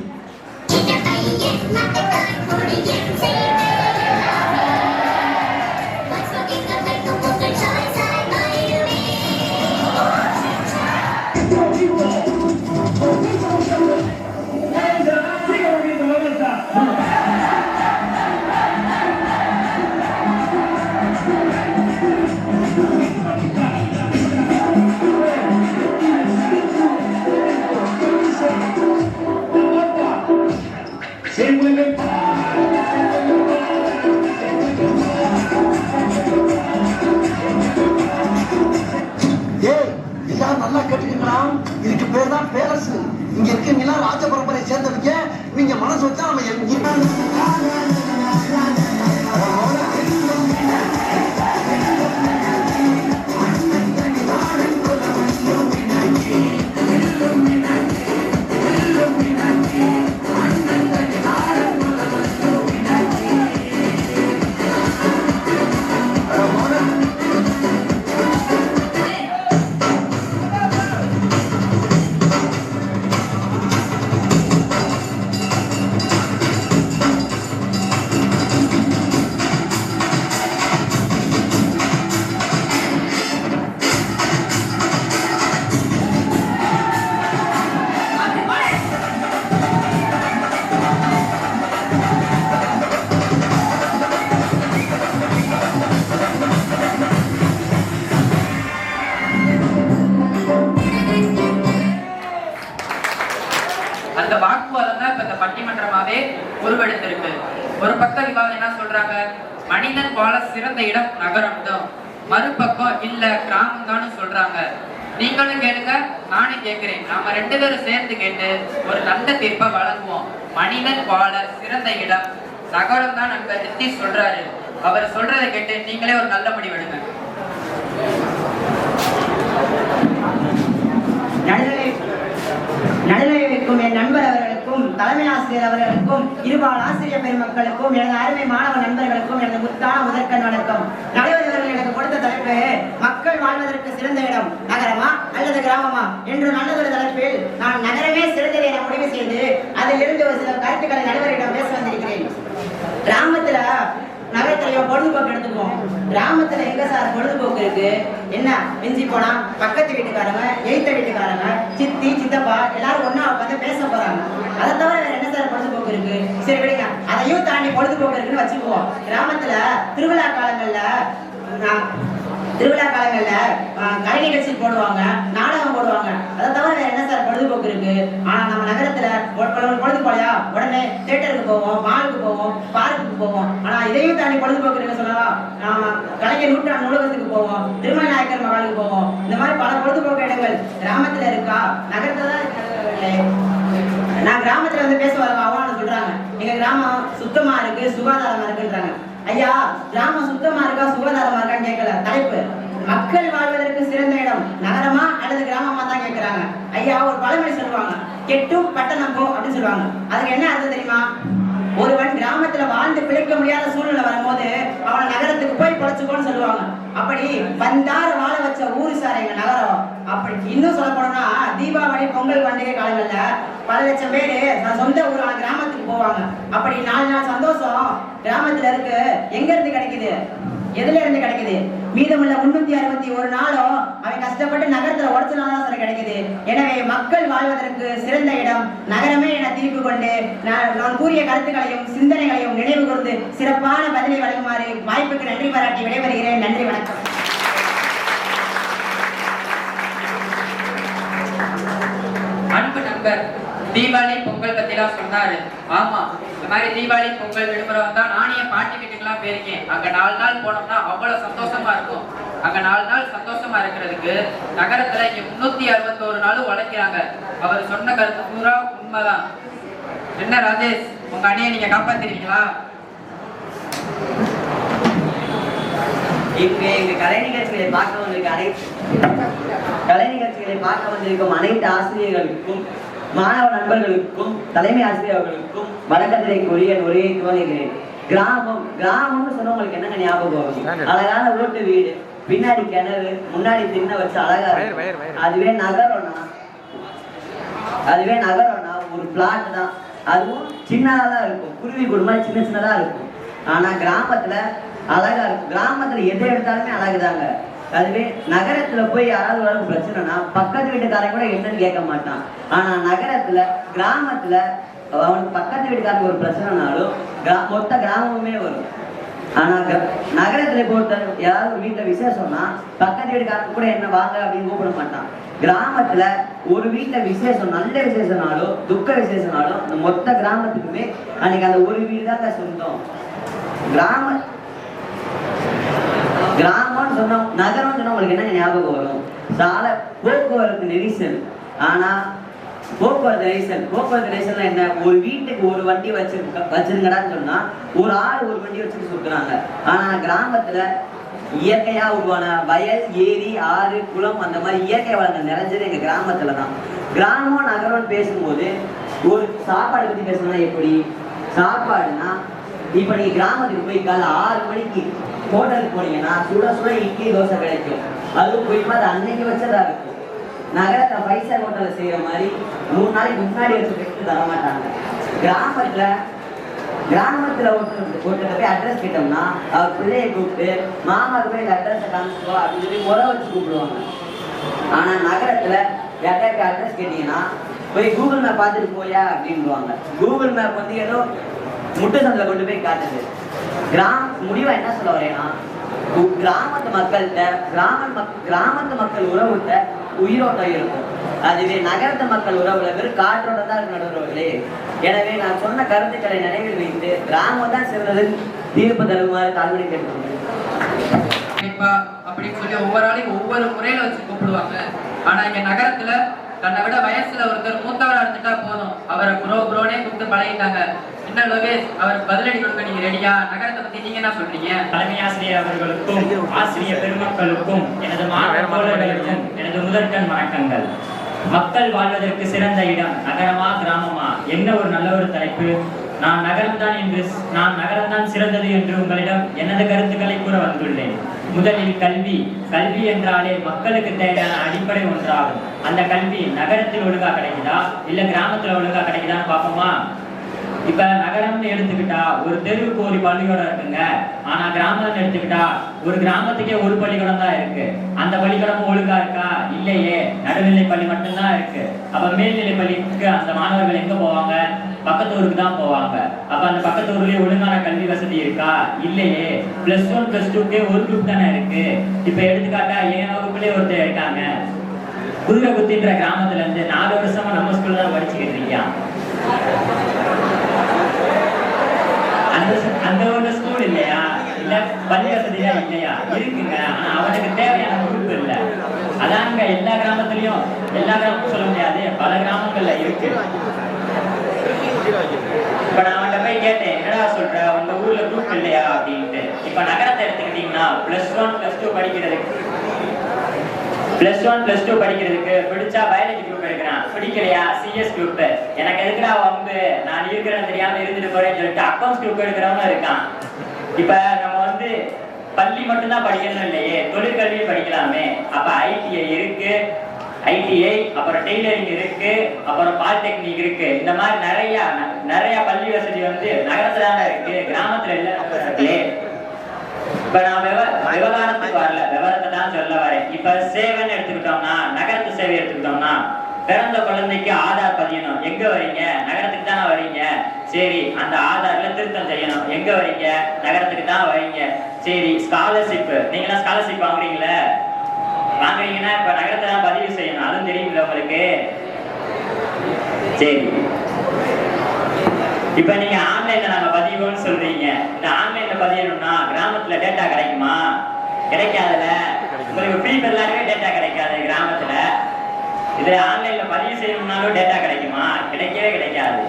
நல்லா கேட்டுக்கீங்களா? இதுக்கு பேர் தான் பேரரசு. இங்க இருக்கீங்களா ராஜ பரம்பரை சேர்ந்தவங்க. நீங்க மனசு வச்சா நம்ம அந்த வாக்குவாதம் தான் இப்ப இந்த பட்டிமன்றமாவே உருவெடுத்திருக்கு. ஒரு பக்கம் விவாதம் என்ன சொல்றாங்க, மனிதன் வாழ சிறந்த இடம் நகரம் தான், மறுபக்கம் இல்ல கிராமம் தான் சொல்றாங்க. நீங்களும் கேளுங்க, நானும் கேட்கிறேன். நாம 2 பேரும் சேர்ந்து கேட்டு ஒரு நல்ல தீர்ப்பை வழங்குவோம். மனிதன் வாழ சிறந்த இடம் நகரம் தான் நண்பர் நிதிஷ் சொல்றாரு. அவர் சொல்றதை கேட்டு நீங்களே ஒரு நல்ல முடிவெடுங்க. நடுநிலை வைக்கும் என் நண்பர் அவர்களுக்கும் தலைமை ஆசிரியர் அவர்களுக்கும் இருபால் ஆசிரியர் பெருமக்களுக்கும் எனது அருமை மாணவ நண்பர்களுக்கும் எனது முத்தான முதற்கண் வணக்கம். நடுவர் அவர்கள் எனக்கு கொடுத்த தலைப்பு மக்கள் வாழ்வதற்கு சிறந்த இடம் நகரமா அல்லது கிராமமா என்று நல்லதொரு தலைப்பில் நான் நகரமே சிறந்தது என முடிவு செய்து அதிலிருந்து ஒரு சில கருத்துக்களை நடுவரிடம் பேச வந்திருக்கிறேன். கிராமத்துல நகரத்திலேயோ பொழுதுபோக்கு எடுத்துக்குவோம். கிராமத்துல எங்க சார் பொழுதுபோக்கு இருக்கு? என்ன மிஞ்சி போனா பக்கத்து வீட்டுக்காரங்க, எய்த்த வீட்டுக்காரங்க, சித்தி சித்தப்பா எல்லாரும் ஒன்னா உட்காந்து பேச போறாங்க. அதை தவிர வேற என்ன சார் பொழுதுபோக்கு இருக்கு? சரி விடுங்க, அதையும் தாண்டி பொழுதுபோக்கு இருக்குன்னு வச்சுக்குவோம். கிராமத்துல திருவிழா காலங்கள்ல கலை நிகழ்ச்சி போடுவாங்க, நாடகம் போடுவாங்க. அதை தவிர வேற என்ன சார் பொழுதுபோக்கு இருக்கு? ஆனா நம்ம நகரத்துல பொழுது போலையா உடனே தியேட்டருக்கு போவோம், மாலுக்கு போவோம், பார்க்குக்கு போவோம். ஆனா இதையும் தாண்டி பொழுதுபோக்கு இருக்கு சொல்லலாம். நாம கலைஞர் நூற்றாண்டு நூலகத்துக்கு போவோம், திருமண நாயக்கர் மகாலுக்கு போவோம். இந்த மாதிரி பல பொழுதுபோக்கு இடங்கள் கிராமத்துல இருக்கா? நகரத்துல தான். நான் கிராமத்துல வந்து பேச வரவங்க அவங்க சொல்றாங்க, எங்க கிராமம் சுத்தமா இருக்கு, சுகாதாரமா இருக்குன்றாங்க. ஐயா, கிராமம் சுத்தமா இருக்கா சுகாதாரமா இருக்கான்னு கேட்கல. தலைப்பு மக்கள் வாழ்வதற்கு சிறந்த இடம் நகரமா அல்லது கிராமமா தான் கேட்கிறாங்க. ஐயா, ஒரு பழமொழி சொல்லுவாங்க, கெட்டும் பட்டணம் போ அப்படின்னு சொல்லுவாங்க. அதுக்கு என்ன அர்த்தம் தெரியுமா? ஒருவன் கிராமத்துல வாழ்ந்து பிழைக்க முடியாத சூழ்நிலை வரும்போது அவனை நகரத்துக்கு போய் பொழைச்சுக்கோன்னு சொல்லுவாங்க. அப்படி வந்தார வாழ வச்ச ஊரு சார் எங்க நகரம். அப்படி இன்னும் சொல்ல போனோம்னா தீபாவளி பொங்கல் பண்டிகை காலங்கள்ல பல லட்சம் பேரு சொந்த ஊரான கிராமத்துக்கு போவாங்க. அப்படி 4 நாள் சந்தோஷம் கிராமத்துல இருக்கு. எங்க இருந்து கிடைக்குது? எதுல இருந்து கிடைக்குது? மீதமுள்ள 361 நாளும் அவன் கஷ்டப்பட்டு நகரத்துல உடச்சனால சார் கிடைக்குது. எனவே மக்கள் வாழ்வதற்கு சிறந்த இடம் நகரமே என தீர்ப்பு கொண்டு நான் கூறிய கருத்துக்களையும் சிந்தனைகளையும் நினைவு கூர்ந்து சிறப்பான பதிலை வழங்குமாறு வாய்ப்புக்கு நன்றி பாராட்டி விடைபெறுகிறேன். நன்றி, வணக்கம். அன்பு நண்பர் தீபாவளி பொங்கல் பத்திலாம் சொன்னாரு. ஆமா, இந்த மாதிரி தீபாவளி பொங்கல் விடுமுறை வந்தா நானே பாட்டி வீட்டுக்கெல்லாம் போயிருக்கேன். அங்க 4 நாள் போனோம்னா அவ்வளவு சந்தோஷமா இருக்கும். அங்க 4 நாள் சந்தோஷமா இருக்கிறதுக்கு நகரத்துல இங்க 361 நாளும் உழைக்கிறாங்க. அவர் சொன்ன கருத்து பூரா உண்மைதான். என்ன ராஜேஷ், உங்க அணியை நீங்க காப்பாத்திருக்கீங்களா? இங்கு எங்க கலை நிகழ்ச்சிகளை பார்க்க வந்திருக்கும் அனைத்து ஆசிரியர்களுக்கும் மாணவ நண்பர்களுக்கும் தலைமை ஆசிரியர்களுக்கும் வணக்கத்தினை கூறி என் உரையை துவங்குகிறேன். கிராமம்னு சொன்னா உங்களுக்கு என்னங்க ஞாபகம் வரும்? அழகான ஓட்டு வீடு, பின்னாடி கிணறு, முன்னாடி திண்ணை வச்சு அழகா இருக்கும். அதுவே நகரம்னா ஒரு பிளாட் தான். அதுவும் சின்னதா தான் இருக்கும், குருவி குடும்பம் சின்னதா இருக்கும். ஆனா கிராமத்துல அழகா இருக்கும். கிராமத்துல எதை எடுத்தாலுமே அழகுதாங்க. அதுவே நகரத்துல போய் யாராவது ஒரு பிரச்சனைனா பக்கத்து வீட்டுக்காரன் கூட என்னன்னு கேட்க மாட்டான். ஆனா கிராமத்துல அவனுக்கு பக்கத்து வீட்டுக்காரங்க ஒரு பிரச்சனைனாலும் மொத்த கிராமமுமே வரும். ஆனா நகரத்துல பொறுத்த யாராவது வீட்டுல விசேஷம்னா பக்கத்து வீட்டுக்காரங்க கூட என்ன வாங்க அப்படின்னு கூப்பிட மாட்டான். கிராமத்துல ஒரு வீட்டுல விசேஷம், நல்ல விசேஷனாலும் துக்க விசேஷனாலும் அந்த மொத்த கிராமத்துக்குமே அன்னைக்கு அந்த ஒரு வீடு தாங்க சொந்தம். கிராமம்னு சொன்னா நகரம்னு சொன்னா உங்களுக்கு என்ன ஞாபகம் வரும்? சாலை போக்குவரத்து நெரிசல். ஆனா போக்குவரத்து நெரிசல் என்ன? ஒரு வீட்டுக்கு ஒரு வண்டி வச்சிருங்கடான்னு சொன்னா ஒரு ஆள் ஒரு வண்டி வச்சுட்டு சுத்துறாங்க. ஆனா கிராமத்துல இயற்கையா உருவான வயல், ஏரி, ஆறு, குளம், அந்த மாதிரி இயற்கை வளங்கள் நிறைஞ்சது எங்க கிராமத்துலதான். கிராமம் நகரம்னு பேசும்போது ஒரு சாப்பாடு பத்தி பேசணும்னா எப்படி? சாப்பாடுனா இப்ப நீங்க கிராமத்துக்கு போய் காலை 6 மணிக்கு ஹோட்டலுக்கு போனீங்கன்னா சுட சுட இட்லி தோசை கிடைக்கும். அதுவும் போய் அது அன்னைக்கு வச்சதா இருக்கும். நகரத்தை 5 ஸ்டார் ஹோட்டல்ல செய்யற மாதிரி 3 நாளைக்கு முன்னாடி வச்சு தர மாட்டாங்க. கிராமத்துல ஒருத்தர் போய் அட்ரஸ் கேட்டோம்னா அவர் பிள்ளையை கூப்பிட்டு மாமாவுக்கு போய் இந்த அட்ரஸை காமிச்சுக்கோ அப்படின்னு சொல்லி முறை வச்சு கூப்பிடுவாங்க. ஆனா நகரத்துல யார்கிட்ட அட்ரஸ் கேட்டீங்கன்னா போய் கூகுள் மேப் பார்த்துட்டு போயா அப்படின்வாங்க. கூகுள் மேப் வந்து ஏதோ முட்டை சந்தில கொண்டு போய் காட்டுது. முடிவா என்ன சொல்ல வரேன்னா, கிராமத்து மக்கள் உறவுட்ட உயிரோட்டம் இருக்கும். அதுவே நகரத்து மக்கள் உறவுல வெறும் காற்றோட தான் நடுவர்களே. எனவே நான் சொன்ன கருத்துக்களை நினைவில் வைத்து கிராமம் தான் சிறந்தது தீர்ப்பு தருமாறு தாழ்மையை கேட்டுக்கொள்கிறேன். அப்படின்னு சொல்லி ஒவ்வொரு ஆளையும் ஒவ்வொரு முறையில வச்சு கூப்பிடுவாங்க. ஆனா இங்க நகரத்துல தன்னை விட வயசுல ஒருத்தர் மூத்தவரா இருந்துட்டா போதும், அவரை புரோனே கூப்பிட்டு பழகிட்டாங்க. என்ன லோகேஷ், அவர் பதிலடி கொடுக்க நீங்க ரெடியா? நகரத்தை பத்தி நீங்க என்ன சொல்றீங்க? தலைமை ஆசிரியர் அவர்களுக்கும் ஆசிரியர் பெருமக்களுக்கும் எனது மாணவ தோழர்களுக்கும் எனது முதற்கண் வணக்கங்கள். மக்கள் வாழ்வதற்கு சிறந்த இடம் நகரமா கிராமமா? என்ன ஒரு நல்ல ஒரு தலைப்பு. நான் நகரம்தான் சிறந்தது என்று உங்களிடம் எனது கருத்துக்களை கூற வந்துள்ளேன். முதலில் கல்வி என்றாலே மக்களுக்கு தேவையான அடிப்படை ஒன்றாகும். அந்த கல்வி நகரத்தில் ஒழுங்கா கிடைக்குதா இல்ல கிராமத்துல ஒழுங்கா கிடைக்குதான்னு பார்ப்போமா? இப்ப நகரம்னு எடுத்துக்கிட்டா ஒரு தெருவுக்கு ஒரு பள்ளிக்கூடம் இருக்குங்க. ஆனா கிராமம்னு எடுத்துக்கிட்டா ஒரு கிராமத்துக்கே ஒரு பள்ளிக்கூடம் தான் இருக்கு. அந்த பள்ளிக்கூடமும் ஒழுங்கா இருக்கா? இல்லையே, நடுநிலை பள்ளி மட்டும்தான் இருக்கு. அப்ப மேல்நிலை பள்ளிக்கு அந்த மாணவர்கள் எங்க போவாங்க? பக்கத்து ஊருக்கு தான் போவாங்க. அப்ப அந்த பக்கத்து ஊர்லயே ஒழுங்கான கல்வி வசதி இருக்கா? இல்லையே. +1 +2க்கே ஒரு குரூப் தானே இருக்கு. இப்ப எடுத்துக்காட்டா என் வகுப்புலயே ஒருத்தர் இருக்காங்க. குதிரைகுத்தின்ற கிராமத்துல இருந்து 4 வருஷமா நம்ம ஸ்கூல்ல தான் படிச்சுக்கிட்டு இருக்கான். அந்த ஒரு ஸ்கூல் இல்லையா? இல்ல பள்ளி வசதியா இல்லையா? இருக்குங்க. ஆனா அவனுக்கு தேவையான குரூப் இல்ல. அதாங்க எல்லா கிராமத்துலயும், எல்லா கிராமமும் சொல்ல முடியாது, பல கிராமங்கள்ல இருக்கு. இப்ப நான் அவன்கிட்ட போய் கேட்டேன், என்னடா சொல்ற, உங்க ஊர்ல குரூப் இல்லையா அப்படின்ட்டு. இப்ப நகரத்தை எடுத்துக்கிட்டீங்கன்னா +1 +2 படிக்கிறதுக்கு பிடிச்சா பயாலஜி குரூப் எடுக்கிறான். பிடிக்கலையா CS குரூப். எனக்கு எதுக்குடா வம்பு, நான் இருக்கிறேன்னு தெரியாம இருந்துட்டு போறேன்னு சொல்லிட்டு அக்கௌண்ட்ஸ் குரூப் எடுக்கிறவனும் இருக்கான். இப்ப நம்ம வந்து பள்ளி மட்டும்தான் படிக்கணும் இல்லையே, தொழிற்கல்வியும் படிக்கலாமே. அப்ப ITI இருக்கு, அப்புறம் டெய்லரிங் இருக்கு, அப்புறம் பாலிடெக்னிக் இருக்கு. இந்த மாதிரி நிறைய பள்ளி வசதி வந்து நகரத்துல தானே இருக்கு, கிராமத்துல இல்ல. இப்ப நான் விவகாரத்துக்கு வரல, விவரத்தை தான் சொல்ல வரேன். இப்ப சேவைன்னு எடுத்துக்கிட்டோம்னா, நகரத்து சேவை எடுத்துக்கிட்டோம்னா, பிறந்த குழந்தைக்கு ஆதார் பதியணும். எங்க வரீங்க? நகரத்துக்கு தானே வரீங்க. சரி, அந்த ஆதார்ல திருத்தம் செய்யணும். எங்க வரீங்க? நகரத்துக்கு தான் வரீங்க. சரி, ஸ்காலர்ஷிப், நீங்க ஸ்காலர்ஷிப் வாங்குறீங்களா? வாங்குறீங்கன்னா இப்ப நகரத்தை தான் பதிவு செய்யணும். அதுவும் தெரியுமில்ல உங்களுக்கு? சரி, இப்ப நீங்க ஆன்லைன்ல நாங்க பதிவுன்னு சொல்றீங்க. இந்த ஆன்லைன்ல பதியணும்னா கிராமத்துல டேட்டா கிடைக்குமா? கிடைக்காதுல. உங்களுக்கு ப்ரீபெல்லாமே டேட்டா கிடைக்காது கிராமத்துல. இதுல ஆன்லைன்ல பதிவு செய்யணும்னாலும் டேட்டா கிடைக்குமா? கிடைக்கவே கிடைக்காது.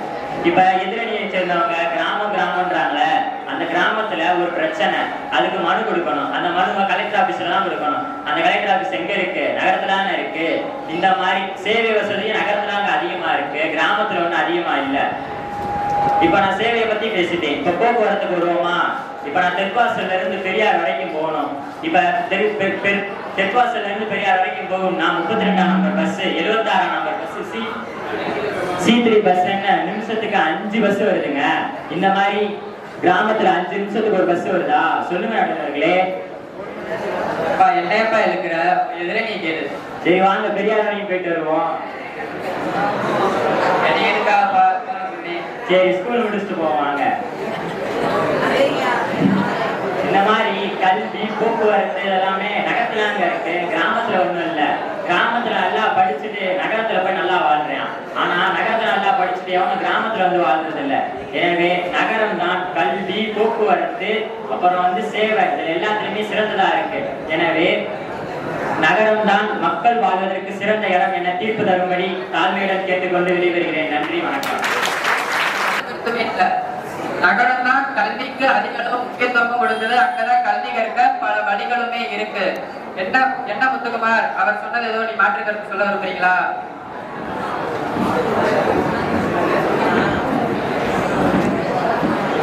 இப்ப எதிரணியை சேர்ந்தவங்க கிராமம்ன்றாங்களே, அந்த கிராமத்துல ஒரு பிரச்சனை, அதுக்கு மனு கொடுக்கணும். அந்த மனுவை கலெக்டர் ஆபீஸ்ல தான் கொடுக்கணும். அந்த கலெக்டர் ஆபீஸ் எங்க இருக்கு? நகரத்துல தானே இருக்கு. இந்த மாதிரி சேவை வசதி நகரத்துல அங்க அதிகமா இருக்கு, கிராமத்துல ஒண்ணு அதிகமா இல்ல. இப்ப நான் சேவையை பத்தி பேசிட்டேன். இப்ப போக்குவரத்துக்கு வருவோமா? இப்ப நான் தெற்காசல்ல இருந்து பெரியார் வரைக்கும் போகணும். இப்ப தெற்காசல்ல இருந்து பெரியார் வரைக்கும் போகும். நான் 32ஆம் நம்பர் பஸ், 76ஆம் நம்பர் பஸ், C3 பஸ் என்ன நிமிஷத்துக்கு 5 பஸ் வருதுங்க. இந்த மாதிரி கிராமத்துல 5 நிமிஷத்துக்கு ஒரு பஸ் வருதா? சொல்லுங்க நடுவர்களே. என்னப்பா இருக்கிற எதிர நீ கேளு. சரி வாங்க பெரியார் வரைக்கும் போயிட்டு வருவோம். சரி ஸ்கூல் முடிச்சுட்டு போவாங்க. இந்த மாதிரி கல்வி போக்குவரத்து எல்லாமே நகரத்துல அங்க இருக்கு, கிராமத்துல ஒண்ணும் இல்ல. கிராமத்துல நல்லா படிச்சுட்டு நகரத்துல போய் நல்லா வாழ்றேன். ஆனா நகரத்துல நல்லா படிச்சுட்டு அவன் கிராமத்துல வந்து வாழ்றது இல்ல. எனவே நகரம் தான் கல்வி, போக்குவரத்து, அப்புறம் சேவை, இதுல எல்லாத்துலயுமே சிறந்ததா இருக்கு. எனவே நகரம் தான் மக்கள் வாழ்வதற்கு சிறந்த இடம் என தீர்ப்பு தரும்படி தாழ்மையுடன் கேட்டுக்கொண்டு விடைபெறுகிறேன். நன்றி, வணக்கம். நகரம் தான் கல்விக்கு அதிக அளவு முக்கியத்துவம் கொடுத்தது. அங்கதான் கல்வி கற்க பல வழிகளுமே இருக்கு. என்ன முத்துக்குமார் அவர் சொன்னது ஏதோ நீ மாற்று கருத்து சொல்ல விரும்புறீங்களா?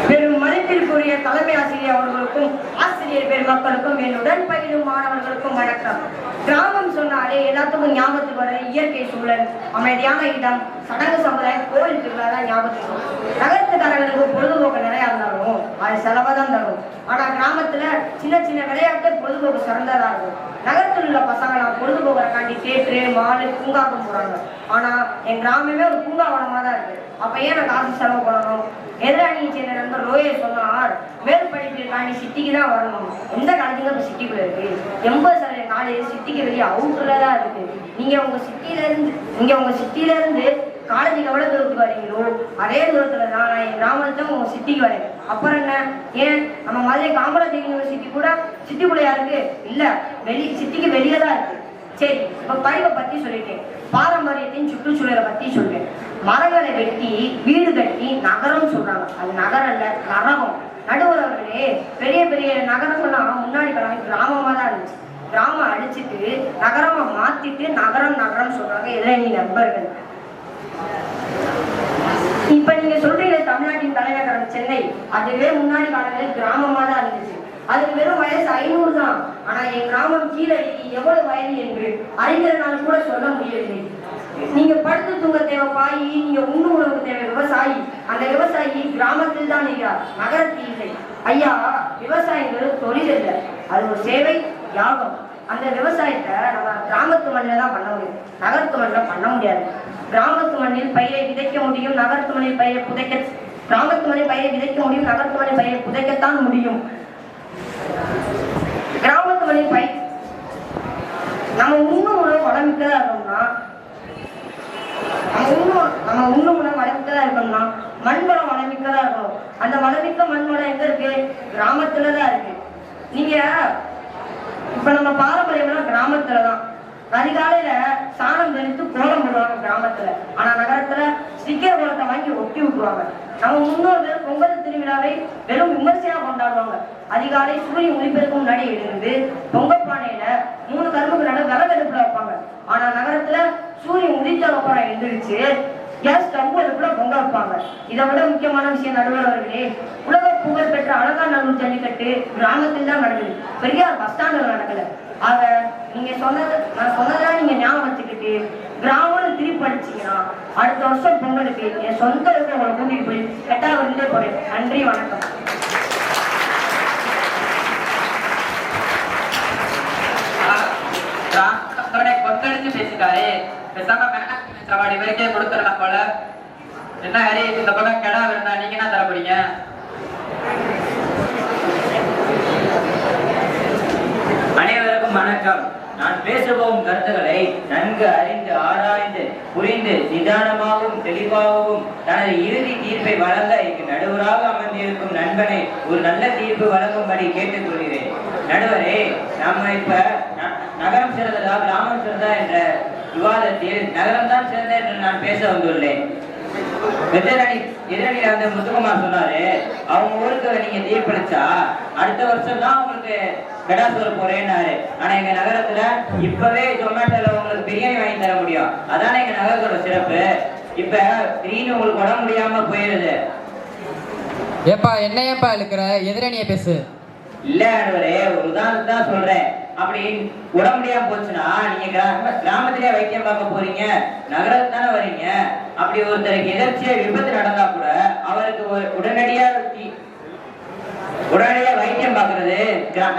பெரும் மதிப்பிற்குரிய தலைமை ஆசிரியர் அவர்களுக்கும் ஆசிரியர் பெருமக்களுக்கும் என்னுடன் பயிலும் மாணவர்களுக்கும் வணக்கம். கிராமம் சொன்னாலே எல்லாத்துக்கும் ஞாபகத்துக்கு வர இயற்கை சூழல், அமைதியான இடம், சடங்கு சமுதாயம், கோவில் திருவிழா தான் ஞாபகத்துக்கு வரும். நகரத்துக்காரர்களுக்கு பொழுதுபோக்கு நிறையா இருந்தாலும் அது செலவாதான் தரும். ஆனா கிராமத்துல சின்ன சின்ன விளையாட்டு பொழுதுபோக்கு சிறந்ததா இருக்கும். நகரத்தில் உள்ள பசங்களாம் பொழுதுபோக்குறக்காண்டி தேட்டரு, மாலு, பூங்காவுக்கு போறாங்க. ஆனா என் கிராமமே ஒரு பூங்காவனமா தான் இருக்கு. அப்ப ஏன் நான் காசு செலவு பண்ணணும்? எதிராணியை சேர்ந்த நண்பர் ரோயே சொன்னார், மேல் படிப்பிற்காண்டி சிட்டிக்கு தான் வரணும். எந்த காலேஜுங்க இப்ப சிட்டிக்குள்ள இருக்கு? 80% காலேஜ் சிட்டிக்கு வெளியே அவுட்டர்ல தான் இருக்கு. நீங்க உங்க சிட்டில இருந்து காலேஜுக்கு எவ்வளவு தூரத்துக்கு வரீங்களோ அதே தூரத்துல தான் நான் என் கிராமத்துல உங்க சிட்டிக்கு வரேன். அப்புறம் என்ன, ஏன் நம்ம மதுரை காமராஜர் யூனிவர்சிட்டி கூட சிட்டிக்குள்ளயா இருக்கு? இல்ல, சிட்டிக்கு வெளியே தான் இருக்கு. சரி, இப்ப படிப்பை பத்தி சொல்லிட்டேன், பாரம்பரியத்தின் சுற்றுச்சூழலை பத்தி சொல்றேன். மரங்களை வெட்டி வீடு கட்டி நகரம் சொல்றாங்க. அது நகரம் இல்ல, நரகம். நடுவர் அவர்களே, பெரிய பெரிய நகரங்கள்லாம் முன்னாடி கிராமமா தான் இருந்துச்சு. கிராமம் அழிச்சிட்டு நகரமா மாத்திட்டு நகரம் சொல்றாங்க. இதை நீ நண்பர்கள் இப்ப நீங்க சொல்றீங்க தமிழ்நாட்டின் தலைநகரம் சென்னை, அதுவே முன்னாடி காலங்களில் கிராமமா தான் இருந்துச்சு. அதுக்கு வெறும் வயசு 500 தான். ஆனா என் கிராமம் கீழே எவ்வளவு வயது என்று அறிஞர்னால கூட சொல்ல முடியவில்லை. நீங்க படுத்து தூங்க தேவை பாயி, நீங்க உண்ணு உணவுக்கு தேவை விவசாயி. அந்த விவசாயி கிராமத்தில் தான் இருக்கிறார், நகரத்தில் இல்லை. ஐயா, விவசாயிகள் தொழில் இல்லை, அது ஒரு சேவை, யாகம். அந்த விவசாயத்தை நம்ம கிராமத்து மண்ணில தான் பண்ண முடியும், நகரத்து மண்ணில் பண்ண முடியாது. கிராமத்து மண்ணில் பயிரை விதைக்க முடியும், நகரத்து மண்ணில் பயிரை புதைக்க கிராமத்து மண்ணில் பயிரை விதைக்க முடியும், நகரத்து மண்ணில் பயிரை புதைக்கத்தான் முடியும். கிராமத்து மண்ணில் பயிர் நம்ம உண்ணும் உணவு வளமிக்கதா இருக்கணும்னா மண்வளம் வளமிக்கதா இருக்கணும். அந்த வளமிக்க மண்வளம் எங்க இருக்கு? கிராமத்துலதான் இருக்கு. நீங்க இப்ப நம்ம பாரம்பரியம்லாம் கிராமத்துலதான். அதிகாலையில சாணம் தெளித்து கோலம் போடுவாங்க கிராமத்துல. ஆனா நகரத்துல ஸ்டிக்கர் கோலத்தை வாங்கி ஒட்டி விட்டுருவாங்க. நம்ம முன்னோர்கள் பொங்கல் திருவிழாவை வெறும் விமர்சையா கொண்டாடுவாங்க. அதிகாலை சூரியன் ஒளிப்பெருக்கும் முன்னாடி எழுந்து பொங்கல் பானையில 3 கரும்புக்கு நட விறகடுப்புல வைப்பாங்க. ஆனா நகரத்துல சூரியன் உதித்த அப்புறம் எழுந்திருச்சு கேஸ் ஸ்டவ் அடுப்புல பொங்க வைப்பாங்க. இதை விட முக்கியமான விஷயம் நடுவர் அவர்களே, உலக புகழ் பெற்ற அலங்காநல்லூர் ஜல்லிக்கட்டு கிராமத்தில் தான் நடக்குது, பெரியார் பஸ் ஸ்டாண்டில் நடக்கல. ஆக நீங்க நான் சொன்னதெல்லாம் நீங்க ஞாபகம் வச்சுக்கிட்டு கிராமம்னு திருப்பி அடிச்சீங்கன்னா அடுத்த வருஷம் பொங்கலுக்கு என் சொந்த இடத்துல உங்களை கூட்டிட்டு போய் கெட்டாவிலே போறேன். நன்றி, வணக்கம். கொந்தடிச்சு பேசிட்டாரு, பேசாம சவாடி வரைக்கே கொடுத்துடலாம் போல. என்ன ஹரி, இந்த பக்கம் கெடா இருந்தா நீங்க என்ன தர போறீங்க? அனைவருக்கும் வணக்கம். நான் பேச போகும் கருத்துக்களை நன்கு அறிந்து ஆராய்ந்து புரிந்து நிதானமாகவும் தெளிவாகவும் தனது இறுதி தீர்ப்பை வழங்க இங்கு நடுவராக அமர்ந்திருக்கும் நண்பனை ஒரு நல்ல தீர்ப்பு வழங்கும்படி கேட்டுக்கொள்கிறேன். நடுவரே, நம்ம இப்ப நகரம் சிறந்ததா கிராமம் சிறந்ததா என்ற விவாதத்தில் நகரம் தான் சிறந்த என்று நான் பேச வந்துள்ளேன். எதிரணியில வந்து முத்துக்குமார் சொன்னாரு, அவங்க ஊருக்கு நீங்க தீர்ப்பளிச்சா அடுத்த வருஷம் தான் உங்களுக்கு கடாசோறு போறேன்னாரு. ஆனா எங்க நகரத்துல இப்பவே ஜொமேட்டோல உங்களுக்கு பிரியாணி வாங்கி தர முடியும். அதானே எங்க நகரத்தோட சிறப்பு. இப்ப திடீர்னு உங்களுக்கு உடம்பு முடியாம போயிருது. ஏப்பா என்ன ஏப்பா இருக்கிற, எதிரணியை பேசு. இல்ல ஆண்டவரே, ஒரு உதாரணத்தை தான் சொல்றேன். அப்படி உடம்பு முடியாம போச்சுன்னா நீங்க கிராமத்திலேயே வைத்தியம் பார்க்க போறீங்க, நகரத்து தானே வரீங்க. அப்படி ஒருத்தருக்கு எதிர்ச்சியா விபத்து நடந்தா கூட அவருக்கு உடனடியா வைத்தியம் பார்க்கறது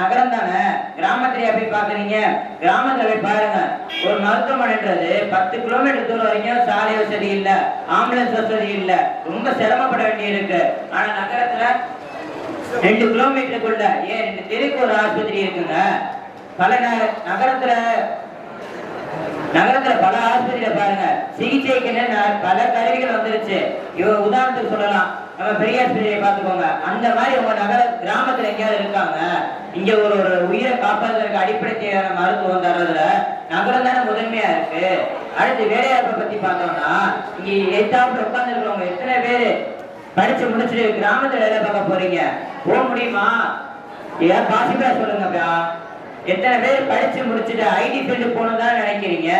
நகரம் தானே. கிராமத்திலேயே போய் பாக்குறீங்க. கிராமத்துல போய் பாருங்க, ஒரு மருத்துவமனைன்றது 10 கிலோமீட்டர் தூரம் வரைக்கும் சாலை வசதி இல்ல, ஆம்புலன்ஸ் வசதி இல்ல, ரொம்ப சிரமப்பட வேண்டி இருக்கு. ஆனா நகரத்துல 2 கிலோமீட்டருக்குள்ள 2 தெருக்கு ஒரு ஆஸ்பத்திரி இருக்குங்க. பல நகரத்துல பல ஆஸ்பத்திரியில பாருங்க, சிகிச்சைக்குன்னு பல கருவிகள் வந்துருச்சு. உதாரணத்துக்கு சொல்லலாம், நம்ம பெரிய ஆஸ்பத்திரியை பார்த்துக்கோங்க. அந்த மாதிரி உங்க கிராமத்துல எங்கேயாவது இருக்காங்க? இங்க ஒரு உயிரை காப்பாற்றுறதுக்கு அடிப்படை தேவையான மருத்துவம் தர்றதுல நகரம் தானே முதன்மையா இருக்கு. அடுத்து வேலைவாய்ப்பை பத்தி பார்த்தோம்னா, இங்க எத்தாப்புல உட்கார்ந்து இருக்கிறவங்க எத்தனை பேரு படிச்சு முடிச்சுட்டு கிராமத்துல வேலை பார்க்க போறீங்க? போக முடியுமா? ஏன் பாசிபிளா சொல்லுங்கப்பா. எத்தனை பேர் படிச்சு முடிச்சுட்டு ஐடி ஃபீல்டு போனதான் நினைக்கிறீங்க?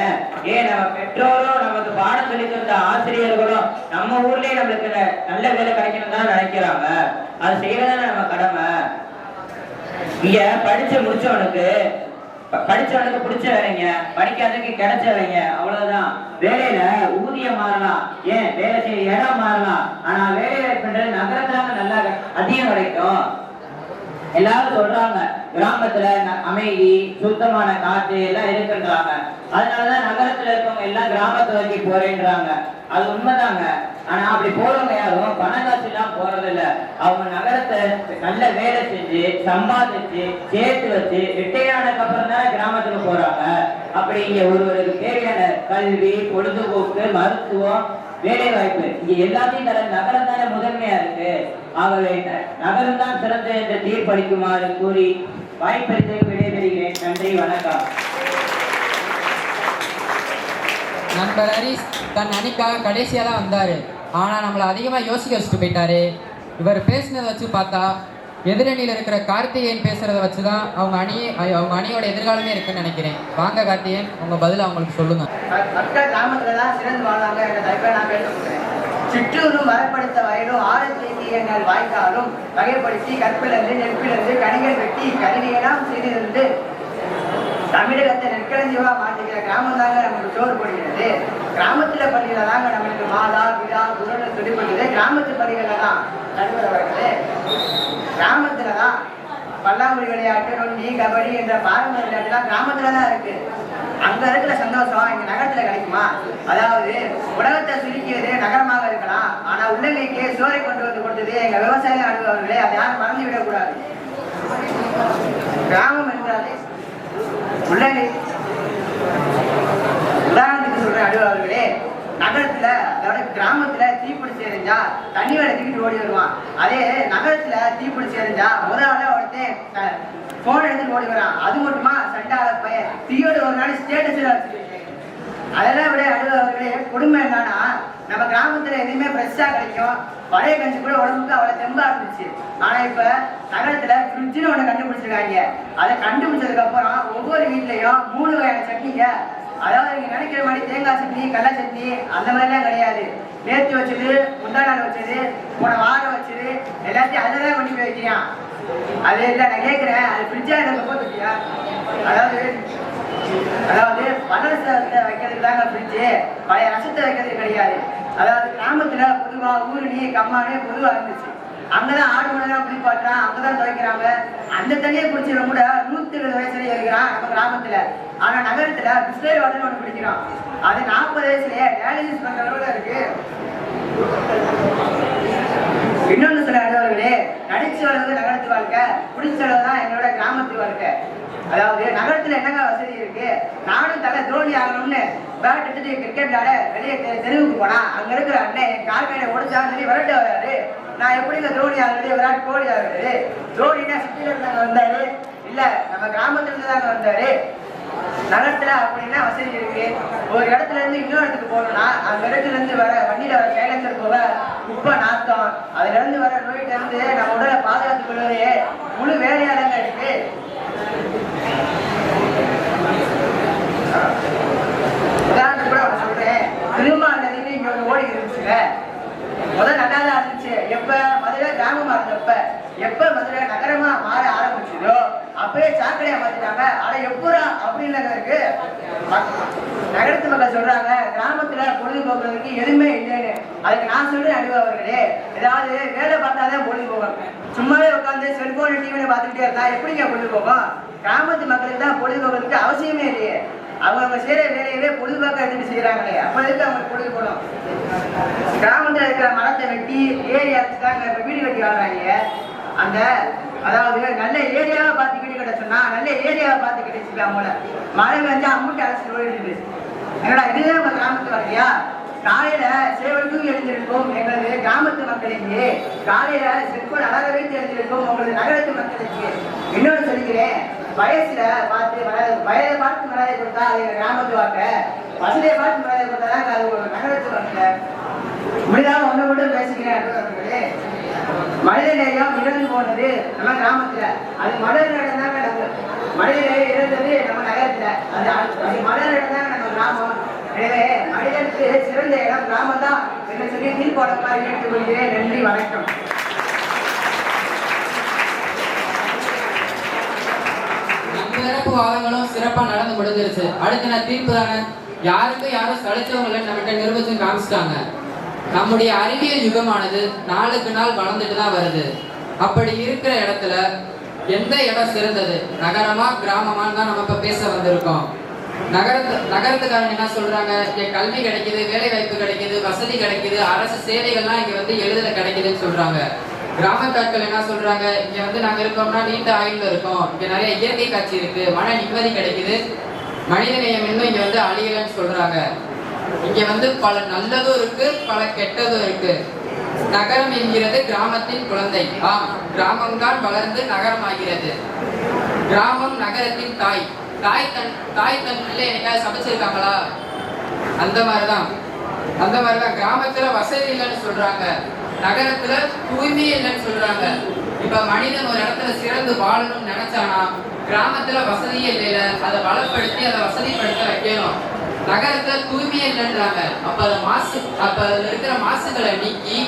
நம்ம பெற்றோரும் நமக்கு பாடம் சொல்லி தந்த ஆசிரியர்களும் நம்ம ஊர்லயே நம்மளுக்கு நல்ல வேலை கிடைக்கணும் தான் நினைக்கிறாங்க. அது செய்யறதான நம்ம கடமை. இங்க படிச்சவனுக்கு பிடிச்ச வேலைங்க, படிக்காததுக்கு கிடைச்ச வேலைங்க, அவ்வளவுதான். வேலையில ஊதியம் மாறலாம், வேலை செய்ய இடம் மாறலாம், ஆனா வேலை வாய்ப்புன்றது நகரத்தாங்க நல்லா அதிகம் கிடைக்கும். எல்லாரும் சொல்றாங்க கிராமத்துல அமைதி, சுத்தமான காற்று எல்லாம் இருக்குன்றாங்க. அதனாலதான் நகரத்துல இருக்கவங்க எல்லாம் கிராமத்தை நோக்கி போறேன்றாங்க. அது உண்மைதாங்க. ஆனா அப்படி போறவங்க யாரும் பணக்காசு எல்லாம் போறது இல்ல. அவங்க நகரத்தை நல்ல வேலை செஞ்சு சம்பாதிச்சு சேர்த்து வச்சு ரிட்டையர்டுக்கு அப்புறம் தான் கிராமத்துக்கு போறாங்க. அப்படி இங்க ஒருவருக்கு தேவையான கல்வி, பொழுதுபோக்கு, மருத்துவம், வேலை வாய்ப்பு இங்க எல்லாத்தையும் தர நகரம் தானே முதன்மையா இருக்கு. ஆகவே நகரம் தான் சிறந்த என்ற தீர்ப்பளிக்குமாறு கூறி வாய்ப்பளித்து விடைபெறுகிறேன். நன்றி, வணக்கம். நண்பர் ஹரிஸ் தன் அணிக்காக கடைசியா தான் வந்தாரு. ஆனா நம்மளை அதிகமா யோசிக்க வச்சுட்டு போயிட்டாரு. இவர் பேசினதை வச்சு பார்த்தா எதிரணியில இருக்கிற கார்த்திகேயன் பேசுறதை வச்சுதான் அவங்க அணியோட எதிர்காலமே இருக்குன்னு நினைக்கிறேன். வாங்க கார்த்திகேயன், உங்க பதில் அவங்களுக்கு சொல்லுங்க. மக்கள் கிராமத்துலதான் சிறந்து வாழ்வாங்க என்ற தலைப்பை நான் பேசுகிறேன். சிற்றூரும் மரப்படுத்த வயலும் ஆழத்தேக்கி எங்கள் வாய்க்காலும் வகைப்படுத்தி கற்பிலிருந்து நெற்பிலிருந்து கனிகள் வெட்டி கருவியெல்லாம் செய்திருந்து தமிழகத்தை நெற்களஞ்சிவா மாற்றுகிற கிராமம் தாங்க நமக்கு சோறு போடுகிறது. கிராமத்துல பள்ளியில தாங்க நம்மளுக்கு மாதா விழா குரல் சொல்லிப்படுகிறது. கிராமத்து பள்ளிகள்ல தான் நடுவர்களே, கிராமத்துலதான் பல்லாங்குழி விளையாட்டு, நொண்டி, கபடி என்ற பாரம்பரிய விளையாட்டுலாம் கிராமத்துலதான் இருக்கு. அங்க இருக்கிற சந்தோஷம் இங்க நகரத்துல கிடைக்குமா? அதாவது உலகத்தை சுருக்கியது நகரமாக இருக்கலாம், ஆனா உள்ளங்கைக்கு சோறை கொண்டு வந்து கொடுத்தது எங்க விவசாய அனுபவர்களே, அதை யாரும் மறந்து விடக்கூடாது. கிராமம் என்றாலே உள்ளங்கை. உதாரணத்துக்கு சொல்ற அனுபவர்களே, நகரத்துல அதாவது கிராமத்துல தீப்பிடிச்சு எரிஞ்சா தண்ணி வேலை தூக்கிட்டு ஓடி வருவான். அதே நகரத்துல தீப்பிடிச்சு எரிஞ்சா முதல்ல ஒருத்தன் போன் எடுத்து ஓடி வரான். அது மட்டுமா சண்டால பையன் தீயோடு ஒரு நாள் ஸ்டேட்டஸ்ல வச்சுட்டு. அதெல்லாம் விட அனுபவர்களே, கொடுமை என்னன்னா நம்ம கிராமத்துல எதுவுமே ஃப்ரெஷ்ஷா கிடைக்கும். பழைய கஞ்சி கூட உடம்புக்கு அவ்வளவு தெம்பா இருந்துச்சு. ஆனா இப்ப நகரத்துல ஃப்ரிட்ஜ்னு ஒண்ணு கண்டுபிடிச்சிருக்காங்க. அதை கண்டுபிடிச்சதுக்கு அப்புறம் ஒவ்வொரு வீட்லயும் 3 வகையான சட்னிங்க. அதாவது நீங்க நினைக்கிற மாதிரி தேங்காய் சட்னி, கடலை சட்னி அந்த மாதிரிலாம் கிடையாது. நேற்று வச்சது, முந்தா நாள் வச்சது, போன வாரம் வச்சது, எல்லாத்தையும் அதெல்லாம் கொண்டு போய் வைக்கிறான். அது இல்லை, நான் கேட்கிறேன், அது ஃப்ரிட்ஜா எனக்கு போட்டுக்கியா? அதாவது பழரசத்தை வைக்கிறதுக்கு தாங்க ஃப்ரிட்ஜு, பழைய ரசத்தை வைக்கிறதுக்கு கிடையாது. அதாவது கிராமத்துல பொதுவா ஊருணி கம்மானே பொதுவா இருந்துச்சு. அங்கதான் ஆடு மணலாம் குளிப்பாட்டுறான், அங்கதான் துவைக்கிறாங்க. அந்த தண்ணியை குடிச்சவங்க கூட 120 வயசுல இருக்கிறான் நம்ம கிராமத்துல. ஆனா நகரத்துல பிஸ்லரி வாட்டர் ஒண்ணு குடிக்கிறான். அது 40 வயசுலயே டயாலிசிஸ் பண்ற அளவுல இருக்கு. இன்னொன்னு சில அலுவலர்களே, நடிச்சு வளர்வது நகரத்து வாழ்க்கை, குடிச்ச அளவுதான் எங்களோட கிராமத்து வாழ்க்கை. அதாவது நகரத்துல என்னங்க வசதி இருக்கு? நானும் தலை தோனி ஆகணும்னு பேட் எடுத்துட்டு கிரிக்கெட் விளையாட வெளியே தெருவுக்கு போனா அங்க இருக்கிற அண்ணன் என் கால் கையில ஓடிச்சான்னு சொல்லி விரட்ட வராரு. நான் எப்படிங்க தோனி ஆகுறது, விராட் கோலி ஆகுறது? தோனினா சிட்டில இருந்தாங்க வந்தாரு, இல்ல நம்ம கிராமத்துல இருந்து தாங்க வந்தாரு. நகரத்துல அப்படின்னா வசதி இருக்கு. ஒரு இடத்துல இருந்து இன்னொரு இடத்துக்கு போகணும்னா அந்த இடத்துல இருந்து வர வண்டியில வர சைலன்சர் போக குப்பை நாத்தம் அதுல இருந்து வர நோயிட்ட இருந்து நம்ம உடலை பாதுகாத்துக் கொள்வதே முழு வேலையாளங்க இருக்கு. உதாரணத்துக்கு கூட அவன் சொல்றேன், திருமால் நதினு இங்க ஒரு ஓடி இருந்துச்சுல, முதல் நல்லா தான் இருந்துச்சு. எப்ப மதுரை கிராமமா இருந்தப்ப, எப்ப மதுரை நகரமா மாற ஆரம்பிச்சதோ அப்பயே சாக்கடையா மாத்திட்டாங்க. ஆனா எப்பூரா அப்படின்னு இருக்கு. நகரத்து மக்கள் சொல்றாங்க கிராமத்துல பொழுதுபோக்குறதுக்கு எதுவுமே இல்லைன்னு. அதுக்கு நான் சொல்றேன் அனுபவர்களே, ஏதாவது வேலை பார்த்தாதான் பொழுதுபோகும். சும்மாவே உட்காந்து செல்போன் டிவியில பார்த்துக்கிட்டே இருந்தா எப்படிங்க பொழுதுபோகும்? கிராமத்து மக்களுக்கு தான் பொழுதுபோக்குறதுக்கு அவசியமே இல்லையே. அவங்க செய்யற வேலையிலே பொழுதுபோக்க எடுத்துட்டு செய்யறாங்களே, அப்ப எதுக்கு அவங்க பொழுது போடும்? கிராமத்துல இருக்கிற மரத்தை வெட்டி ஏரி அரைச்சுட்டாங்க, இப்ப வீடு கட்டி வாழ்றாங்க. அந்த அதாவது நல்ல ஏரியாவை பார்த்து வீடு கட்ட சொன்னா நல்ல ஏரியாவை பார்த்து கட்டிச்சுக்கலாம் போல. மழை வந்து அம்முட்டு அரைச்சு ஓடிடுது. என்னடா இதுதான் உங்க கிராமத்து வரலையா? காலையில சேவலுக்கும் எழுந்திருக்கும் எங்களது கிராமத்து மக்களுக்கு, காலையில செல்போன் அழகவே தெரிஞ்சிருக்கும் உங்களது நகரத்து மக்களுக்கு. இன்னொன்று சொல்லிக்கிறேன், வயசுல பார்த்து வயதை பார்த்து மரியாதை கொடுத்தா அது கிராமத்து வாக்க, வசதியை பார்த்து மரியாதை கொடுத்தாதான் அது ஒரு நகரத்து வாக்க. இப்படிதான் ஒண்ணு மட்டும் பேசிக்கிறேன். மனித நேயம் இழந்து போனது நம்ம கிராமத்துல, அது மலர் இடம் தாங்க. நம்ம மனித நேயம் இழந்தது நம்ம நகரத்துல, அது மலர் இடம் தாங்க நம்ம கிராமம். எனவே மனிதனுக்கு சிறந்த இடம் கிராமம் தான் என்று சொல்லி தீர்ப்பாளமாக கேட்டுக் கொள்கிறேன். நன்றி, வணக்கம். சிறப்பு வாதங்களும் சிறப்பா நடந்து முடிஞ்சிருச்சு. அடுத்து நான் தீர்ப்பு தானே, யாருக்கும் யாரும் சளைச்சவங்களை நம்மகிட்ட நிரூபிச்சு காமிச்சிட்டாங்க. நம்முடைய அறிவியல் யுகமானது நாளுக்கு நாள் வளர்ந்துட்டு தான் வருது. அப்படி இருக்கிற இடத்துல எந்த இடம் சிறந்தது, நகரமா கிராமமான்னு தான் நம்ம இப்ப பேச வந்திருக்கோம். நகரத்துக்காரங்க என்ன சொல்றாங்க, இங்க கல்வி கிடைக்குது, வேலை வாய்ப்பு கிடைக்குது, வசதி கிடைக்குது, அரசு சேவைகள்லாம் இங்க வந்து எளிதில் கிடைக்குதுன்னு சொல்றாங்க. கிராமத்தாட்கள் என்ன சொல்றாங்க, இங்க வந்து நாங்க இருக்கோம்னா நீண்ட ஆயுள்ல இருக்கோம், இங்க நிறைய இயற்கை காட்சி இருக்கு, மன நிம்மதி கிடைக்குது, மனித நேயம் இன்னும் இங்க வந்து அழியலன்னு சொல்றாங்க. இங்க வந்து பல நல்லதும் இருக்கு, பல கெட்டதும் இருக்கு. நகரம் என்கிறது கிராமத்தின் குழந்தை. ஆம், கிராமம் தான் வளர்ந்து நகரமாகிறது. கிராமம் நகரத்தின் தாய். தாய் தன் பிள்ளை என்னைக்காவது சமைச்சிருக்காங்களா? அந்த மாதிரிதான் கிராமத்துல வசதி இல்லைன்னு சொல்றாங்க, நகரத்துல தூய்மை இல்லைன்னு சொல்றாங்க. இப்ப மனிதன் ஒரு இடத்துல சிறந்து வாழணும்னு நினைச்சானா கிராமத்துல வசதியே இல்லைல, அதை வளப்படுத்தி அதை வசதிப்படுத்த வைக்கணும். நகரத்துல தூய்மையே இல்லைன்றாங்க. அப்ப அதுல இருக்கிற மாசுகளை நீக்கி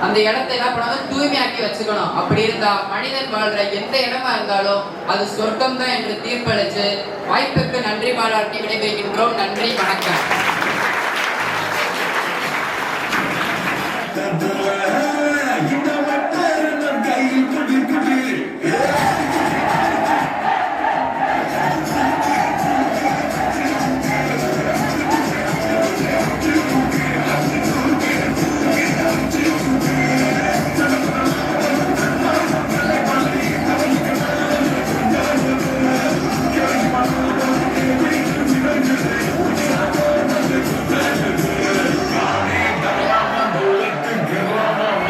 அந்த இடத்தை என்ன பண்ணாலும் தூய்மையாக்கி வச்சுக்கணும். அப்படி இருந்தா மனிதன் வாழ்ற எந்த இடமா இருந்தாலும் அது சொர்க்கம் தான் என்று தீர்ப்பளிச்சு வாய்ப்புக்கு நன்றி பாராட்டி விடைபெறுகின்றோம். நன்றி, வணக்கம். Come on.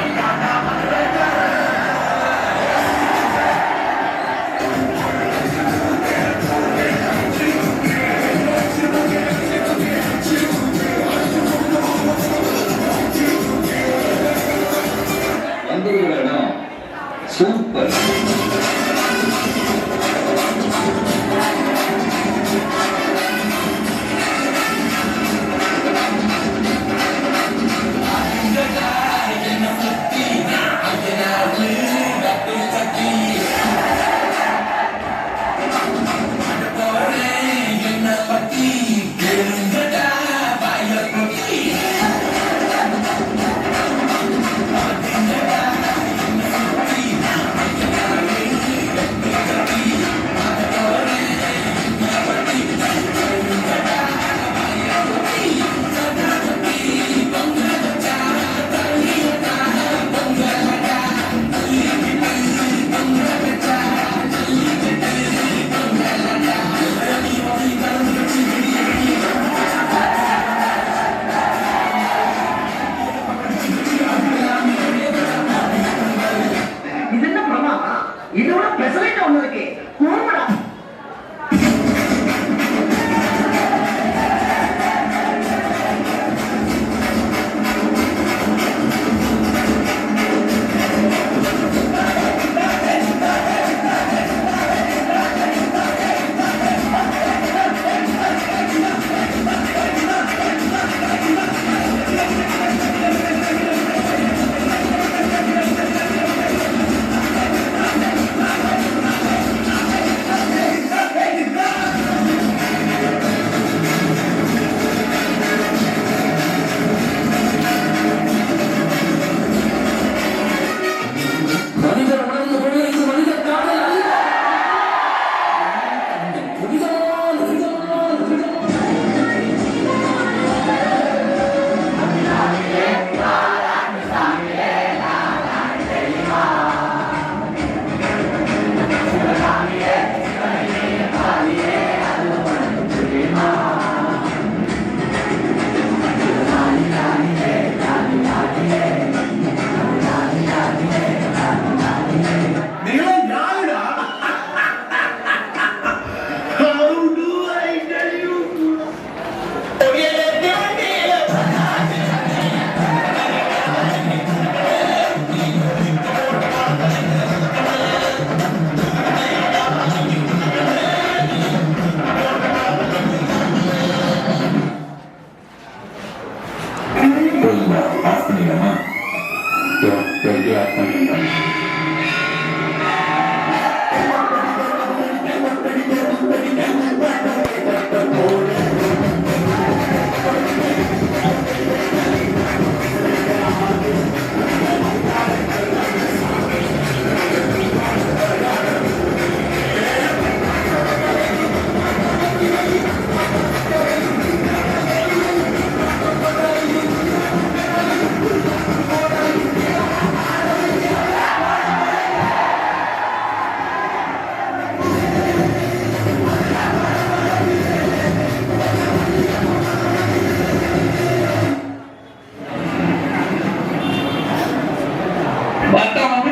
பட்டம்